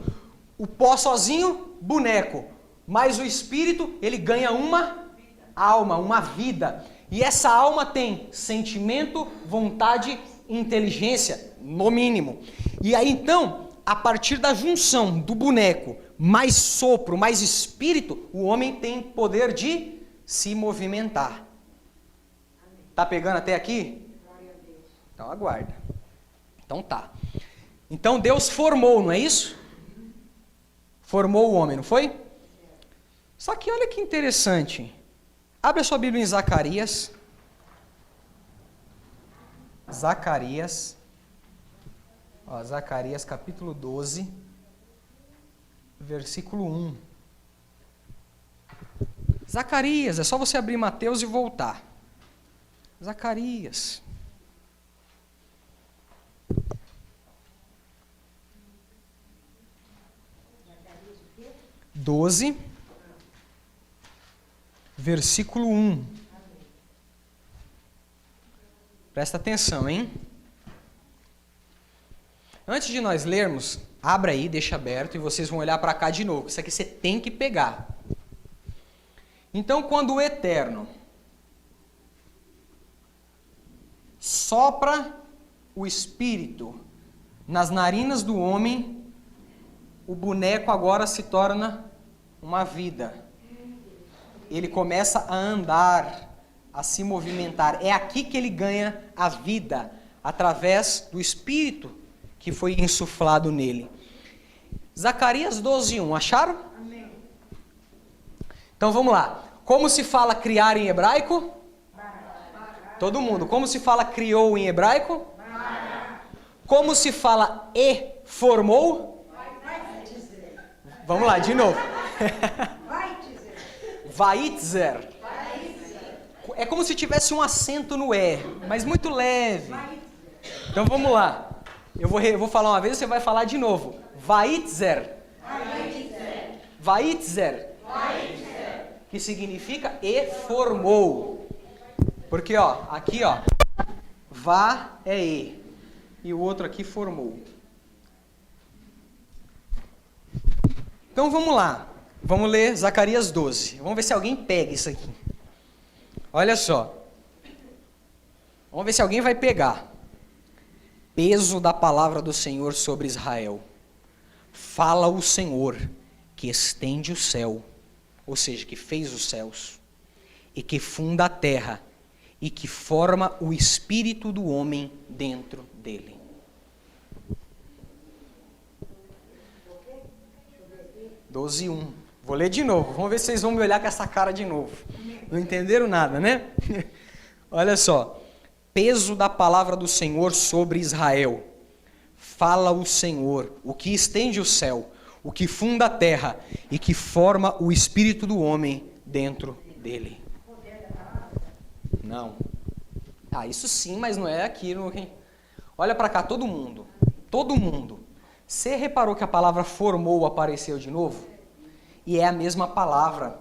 O pó sozinho, boneco, mas o espírito, ele ganha uma alma, uma vida. E essa alma tem sentimento, vontade e inteligência, no mínimo. E aí então, a partir da junção do boneco, mais sopro, mais espírito, o homem tem poder de se movimentar. Tá pegando até aqui? Então aguarda. Então tá. Então Deus formou, não é isso? Formou o homem, não foi? Só que olha que interessante. Abre a sua Bíblia em Zacarias. Zacarias. Ó, Zacarias capítulo 12, versículo 1. Zacarias, é só você abrir Mateus e voltar. Zacarias. Doze, versículo 1. Presta atenção, hein? Antes de nós lermos, abra aí, deixa aberto, e vocês vão olhar para cá de novo. Isso aqui você tem que pegar. Então, quando o Eterno sopra o Espírito nas narinas do homem, o boneco agora se torna uma vida. Ele começa a andar, a se movimentar. É aqui que ele ganha a vida, através do Espírito que foi insuflado nele. Zacarias 12:1, acharam? Amém. Então vamos lá. Como se fala criar em hebraico? Todo mundo. Como se fala criou em hebraico? Como se fala e formou? Vamos lá, de novo. Vaitzer. É como se tivesse um acento no E, mas muito leve. Então vamos lá. Eu vou falar uma vez, você vai falar de novo. Vaitzer. Vaitzer. Que significa e formou. Porque ó, aqui ó, vá é e. E o outro aqui formou. Então vamos lá. Vamos ler Zacarias 12. Vamos ver se alguém pega isso aqui. Olha só. Vamos ver se alguém vai pegar. Peso da palavra do Senhor sobre Israel. Fala o Senhor, que estende o céu, ou seja, que fez os céus, e que funda a terra, e que forma o espírito do homem dentro dele. Doze 1. Vou ler de novo. Vamos ver se vocês vão me olhar com essa cara de novo. Não entenderam nada, né? Olha só. Peso da palavra do Senhor sobre Israel. Fala o Senhor, o que estende o céu, o que funda a terra e que forma o espírito do homem dentro dele. Não. Ah, isso sim, mas não é aqui. Olha para cá, todo mundo. Todo mundo. Você reparou que a palavra formou apareceu de novo? E é a mesma palavra,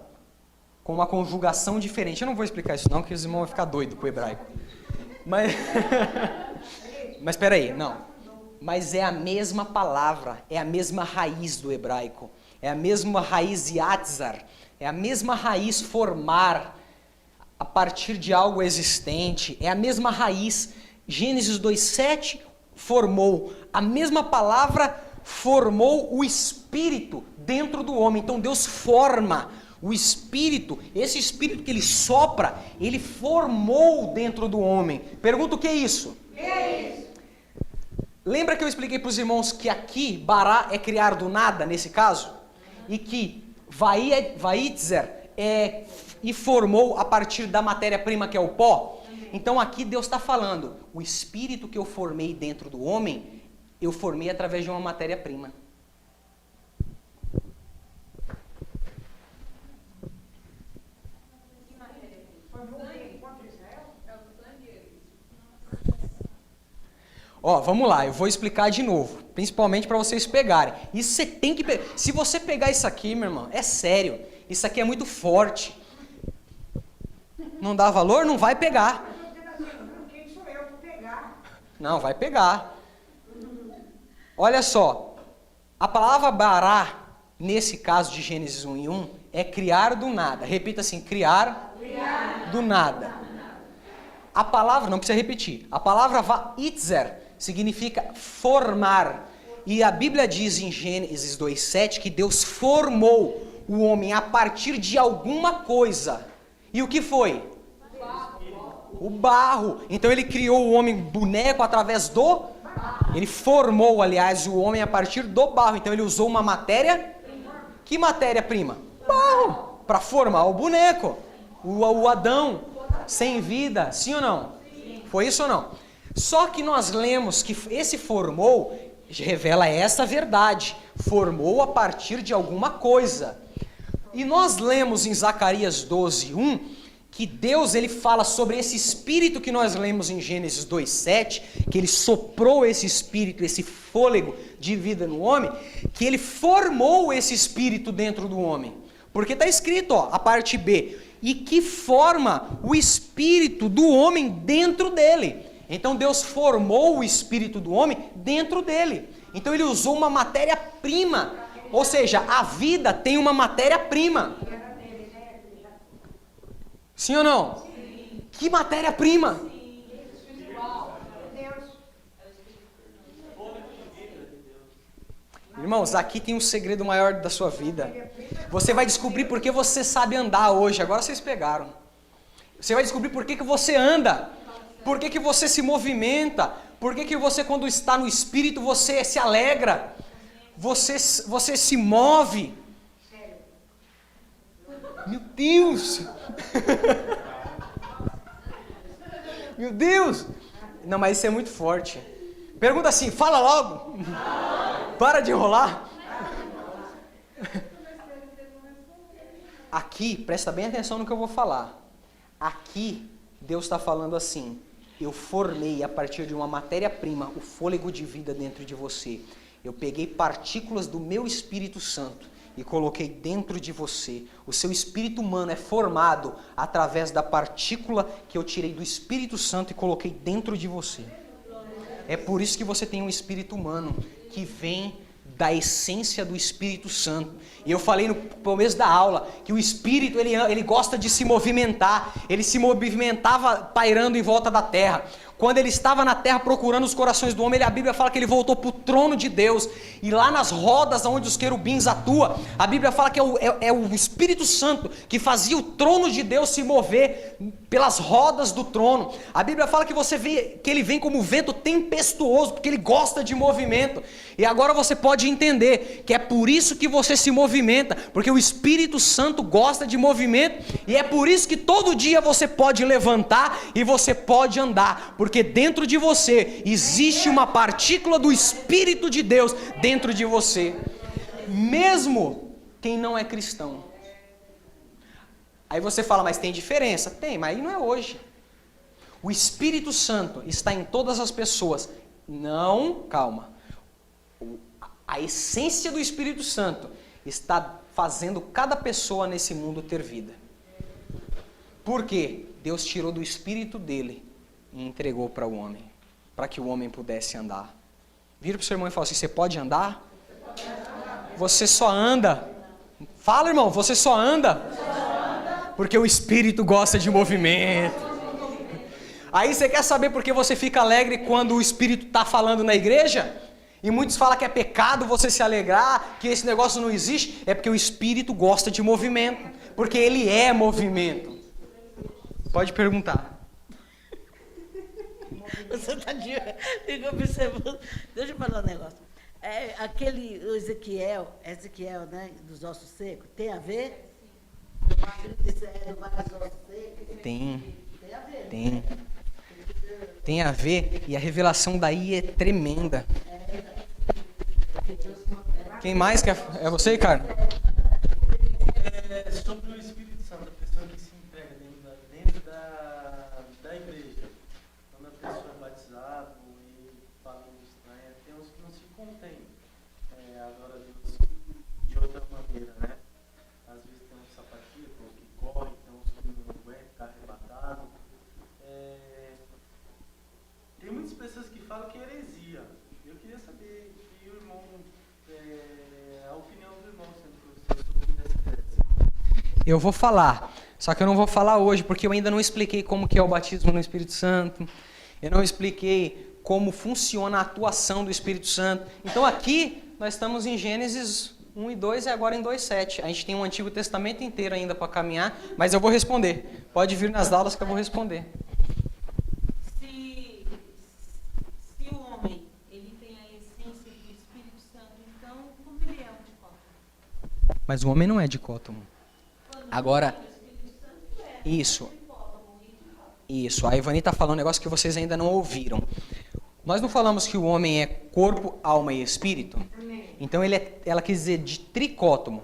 com uma conjugação diferente. Eu não vou explicar isso não, porque os irmãos vão ficar doidos com o hebraico. Mas espera aí, não. Mas é a mesma palavra, é a mesma raiz do hebraico. É a mesma raiz yatzar, é a mesma raiz formar a partir de algo existente. É a mesma raiz. Gênesis 2:7 formou. A mesma palavra formou o espírito dentro do homem. Então Deus forma o espírito, esse espírito que ele sopra, ele formou dentro do homem. Pergunta o que é isso? Que é isso? Lembra que eu expliquei para os irmãos que aqui, bará é criar do nada, nesse caso? E que vaitzer é e formou a partir da matéria-prima que é o pó? Então aqui Deus está falando, o espírito que eu formei dentro do homem, eu formei através de uma matéria-prima. Ó, vamos lá, eu vou explicar de novo, principalmente para vocês pegarem. Isso você tem que pegar. Se você pegar isso aqui, meu irmão, é sério. Isso aqui é muito forte. Não dá valor? Não vai pegar. Quem sou eu para pegar? Não, vai pegar. Olha só, a palavra bará, nesse caso de Gênesis 1:1, é criar do nada. Repita assim, criar do nada. A palavra, não precisa repetir, a palavra vaitzer significa formar. E a Bíblia diz em Gênesis 2:7 que Deus formou o homem a partir de alguma coisa. E o que foi? O barro. Então ele criou o homem boneco através do... Ele formou, aliás, o homem a partir do barro. Então ele usou uma matéria... Que matéria-prima? Barro. Para formar o boneco. O Adão sem vida, sim ou não? Sim. Foi isso ou não? Só que nós lemos que esse formou revela essa verdade. Formou a partir de alguma coisa. E nós lemos em Zacarias 12:1 que Deus ele fala sobre esse espírito que nós lemos em Gênesis 2:7, que ele soprou esse espírito, esse fôlego de vida no homem, que ele formou esse espírito dentro do homem. Porque está escrito, ó, a parte B, e que forma o espírito do homem dentro dele. Então Deus formou o espírito do homem dentro dele. Então ele usou uma matéria-prima, ou seja, a vida tem uma matéria-prima. Sim ou não? Sim. Que matéria-prima? Irmãos, aqui tem um segredo maior da sua vida. Você vai descobrir por que você sabe andar hoje. Agora vocês pegaram. Você vai descobrir por que você anda. Por que você se movimenta. Por que você, quando está no Espírito, você se alegra. Você se move. Meu Deus. Meu Deus. Não, mas isso é muito forte. Pergunta assim, fala logo. Para de enrolar. Aqui, presta bem atenção no que eu vou falar. Aqui, Deus está falando assim: eu formei a partir de uma matéria-prima o fôlego de vida dentro de você. Eu peguei partículas do meu Espírito Santo e coloquei dentro de você. O seu espírito humano é formado através da partícula que eu tirei do Espírito Santo e coloquei dentro de você. É por isso que você tem um espírito humano que vem da essência do Espírito Santo. E eu falei no começo da aula que o Espírito ele gosta de se movimentar. Ele se movimentava pairando em volta da terra. Quando ele estava na terra procurando os corações do homem, a Bíblia fala que ele voltou para o trono de Deus. E lá nas rodas onde os querubins atuam, a Bíblia fala que é o Espírito Santo que fazia o trono de Deus se mover pelas rodas do trono. A Bíblia fala que você vê que ele vem como vento tempestuoso, porque ele gosta de movimento. E agora você pode entender que é por isso que você se movimenta, porque o Espírito Santo gosta de movimento, e é por isso que todo dia você pode levantar e você pode andar, porque dentro de você existe uma partícula do Espírito de Deus dentro de você, mesmo quem não é cristão. Aí você fala, mas tem diferença? Tem, mas aí não é hoje. O Espírito Santo está em todas as pessoas. Não, calma. A essência do Espírito Santo está fazendo cada pessoa nesse mundo ter vida. Por quê? Deus tirou do Espírito dele e entregou para o homem, para que o homem pudesse andar. Vira para o seu irmão e fala assim, você pode andar? Você só anda. Fala, irmão, você só anda. Porque o Espírito gosta de movimento. Aí você quer saber por que você fica alegre quando o Espírito está falando na igreja? E muitos falam que é pecado você se alegrar, que esse negócio não existe. É porque o Espírito gosta de movimento. Porque ele é movimento. Pode perguntar. Você está fica observando. Deixa eu falar um negócio. O Ezequiel, né, dos ossos secos, tem a ver? Tem. Tem a ver, e a revelação daí é tremenda. Quem mais quer? É você, Ricardo? Sobre o Espírito Santo, a pessoa que se entrega dentro da igreja. Quando a pessoa é batizada e fala língua estranha, tem uns que não se contêm. Adora Deus de outra maneira, né? Às vezes tem uns sapatinhos que correm, tem uns que não aguentam, ficar arrebatado. Tem muitas pessoas que falam que é heresia. Eu queria saber que o irmão, a opinião do irmão, sendo professor, sobre essa heresia. Eu vou falar, só que eu não vou falar hoje, porque eu ainda não expliquei como que é o batismo no Espírito Santo. Eu não expliquei como funciona a atuação do Espírito Santo. Então aqui nós estamos em Gênesis 1 e 2 e agora em 2:7. A gente tem um Antigo Testamento inteiro ainda para caminhar, mas eu vou responder. Pode vir nas aulas que eu vou responder. Se o homem ele tem a essência do Espírito Santo, então como ele é um dicótomo? Mas o homem não é dicótomo. Agora, O Espírito Santo é. Isso. Isso. A Ivani está falando um negócio que vocês ainda não ouviram. Nós não falamos que o homem é corpo, alma e espírito? Então ela quis dizer de tricótomo.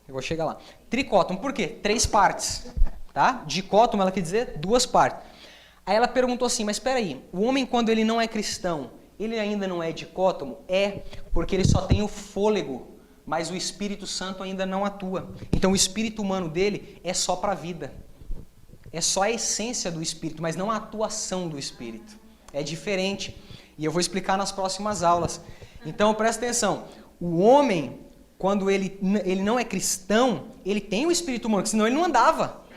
Eu vou chegar lá. Tricótomo, por quê? 3 partes. Tá? Dicótomo, ela quer dizer 2 partes. Aí ela perguntou assim, mas espera aí, o homem quando ele não é cristão, ele ainda não é dicótomo? É, porque ele só tem o fôlego, mas o Espírito Santo ainda não atua. Então o espírito humano dele é só para a vida. É só a essência do espírito, mas não a atuação do espírito. É diferente. E eu vou explicar nas próximas aulas. Então presta atenção, o homem, quando ele não é cristão, ele tem o espírito humano, senão ele não andava.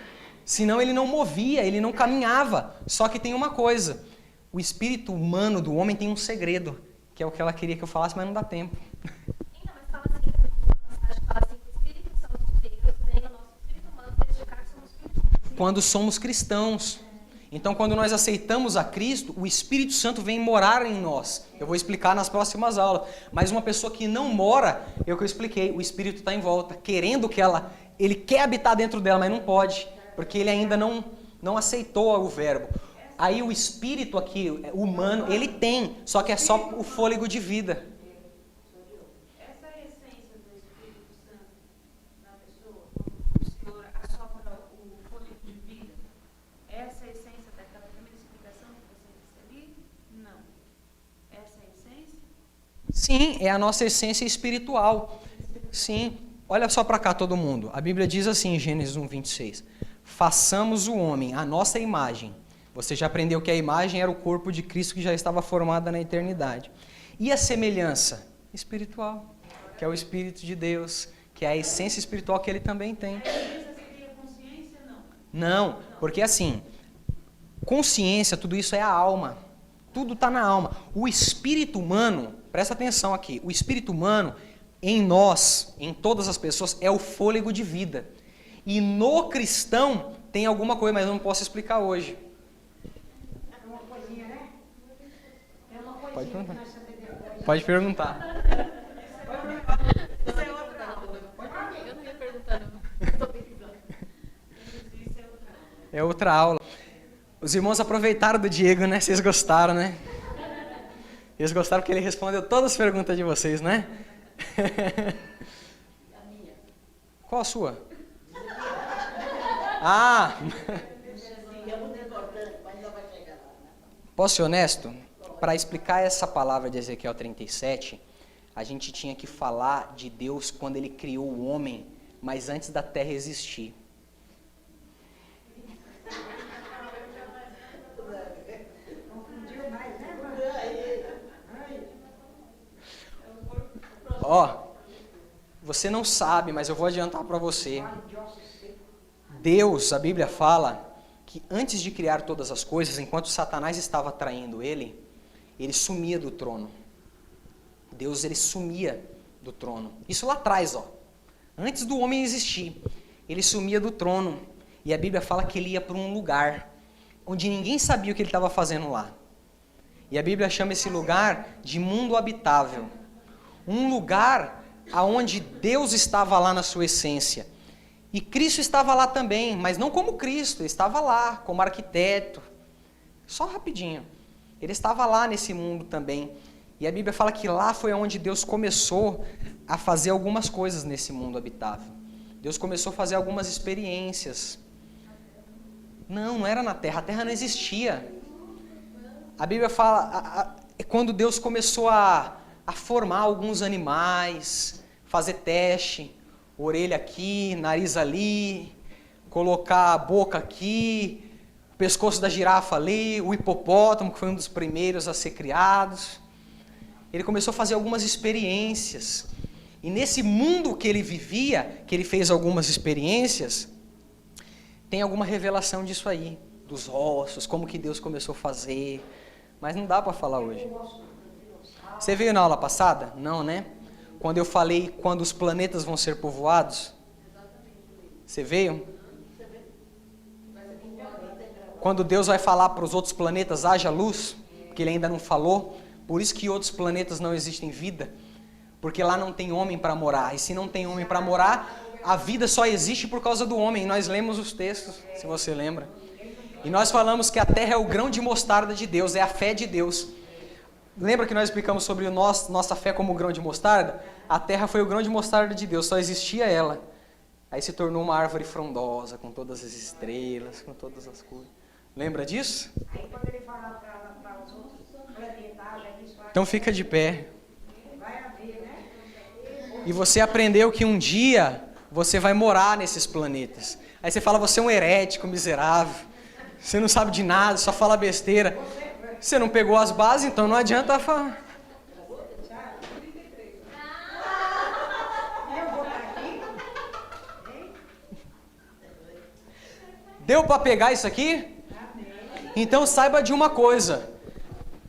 Senão ele não movia, ele não caminhava. Só que tem uma coisa, o espírito humano do homem tem um segredo, que é o que ela queria que eu falasse, mas não dá tempo. Então, mas fala assim, a passagem fala assim, que o Espírito Santo de Deus vem no nosso espírito humano testificar que somos cristãos. Quando somos cristãos. Então, quando nós aceitamos a Cristo, o Espírito Santo vem morar em nós. Eu vou explicar nas próximas aulas. Mas uma pessoa que não mora, é o que eu expliquei, o Espírito está em volta, querendo que ele quer habitar dentro dela, mas não pode, porque ele ainda não aceitou o verbo. Aí o Espírito aqui, humano, ele tem, só que é só o fôlego de vida. Essa é a essência do Espírito Santo na pessoa, o Senhor assopra o fôlego de vida. Essa é a essência daquela primeira explicação que você disse ali? Não. Essa é a essência? Sim, é a nossa essência espiritual. Sim. Olha só para cá todo mundo. A Bíblia diz assim em Gênesis 1:26. Façamos o homem à nossa imagem. Você já aprendeu que a imagem era o corpo de Cristo que já estava formada na eternidade. E a semelhança espiritual, que é o Espírito de Deus, que é a essência espiritual que ele também tem. A essência seria consciência? Não. Não, porque assim, consciência, tudo isso é a alma. Tudo está na alma. O espírito humano, presta atenção aqui, o espírito humano em nós, em todas as pessoas, é o fôlego de vida. E no cristão tem alguma coisa, mas eu não posso explicar hoje. É uma coisinha, né? É uma coisinha Pode que perguntar. nós sabemos depois. Pode perguntar. Eu não ia perguntar, não. Tô pesquisando. É outra aula. Os irmãos aproveitaram do Diego, né? Vocês gostaram, né? Eles gostaram porque ele respondeu todas as perguntas de vocês, né? Qual a sua? Ah! Posso ser honesto? Para explicar essa palavra de Ezequiel 37, a gente tinha que falar de Deus quando ele criou o homem, mas antes da terra existir. Confundiu mais, né, mano? Ó, você não sabe, mas eu vou adiantar para você. Deus, a Bíblia fala que antes de criar todas as coisas, enquanto Satanás estava traindo ele sumia do trono. Deus, ele sumia do trono. Isso lá atrás, ó. Antes do homem existir, ele sumia do trono. E a Bíblia fala que ele ia para um lugar onde ninguém sabia o que ele estava fazendo lá. E a Bíblia chama esse lugar de mundo habitável. Um lugar aonde Deus estava lá na sua essência. E Cristo estava lá também, mas não como Cristo, ele estava lá como arquiteto. Só rapidinho. Ele estava lá nesse mundo também. E a Bíblia fala que lá foi onde Deus começou a fazer algumas coisas nesse mundo habitável. Deus começou a fazer algumas experiências. Não era na terra, a terra não existia. A Bíblia fala, quando Deus começou a formar alguns animais, fazer teste, orelha aqui, nariz ali, colocar a boca aqui, o pescoço da girafa ali, o hipopótamo, que foi um dos primeiros a ser criados. Ele começou a fazer algumas experiências. E nesse mundo que ele vivia, que ele fez algumas experiências, tem alguma revelação disso aí, dos ossos, como que Deus começou a fazer, mas não dá para falar hoje. Você veio na aula passada? Não, né? Quando eu falei quando os planetas vão ser povoados? Você veio? Quando Deus vai falar para os outros planetas, haja luz, porque ele ainda não falou, por isso que outros planetas não existem vida, porque lá não tem homem para morar, e se não tem homem para morar, A vida só existe por causa do homem. Nós lemos os textos, se você lembra. E nós falamos que a terra é o grão de mostarda de Deus, é a fé de Deus. Lembra que nós explicamos sobre nossa fé como grão de mostarda? A terra foi o grão de mostarda de Deus, só existia ela. Aí se tornou uma árvore frondosa, com todas as estrelas, com todas as coisas. Lembra disso? Aí quando ele fala para os outros planetários, eles falam, Então fica de pé. vai haver, né? E você aprendeu que um dia você vai morar nesses planetas. Aí você fala, você é um herético, miserável. Você não sabe de nada, só fala besteira. Você não pegou as bases, então não adianta falar. Deu para pegar isso aqui? Então saiba de uma coisa.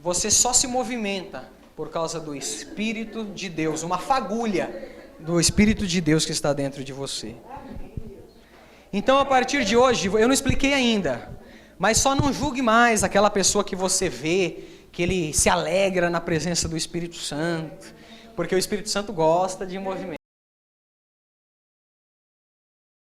Você só se movimenta por causa do Espírito de Deus. Uma fagulha do Espírito de Deus que está dentro de você. Então a partir de hoje, eu não expliquei ainda. Mas só não julgue mais aquela pessoa que você vê, que ele se alegra na presença do Espírito Santo. Porque o Espírito Santo gosta de movimento.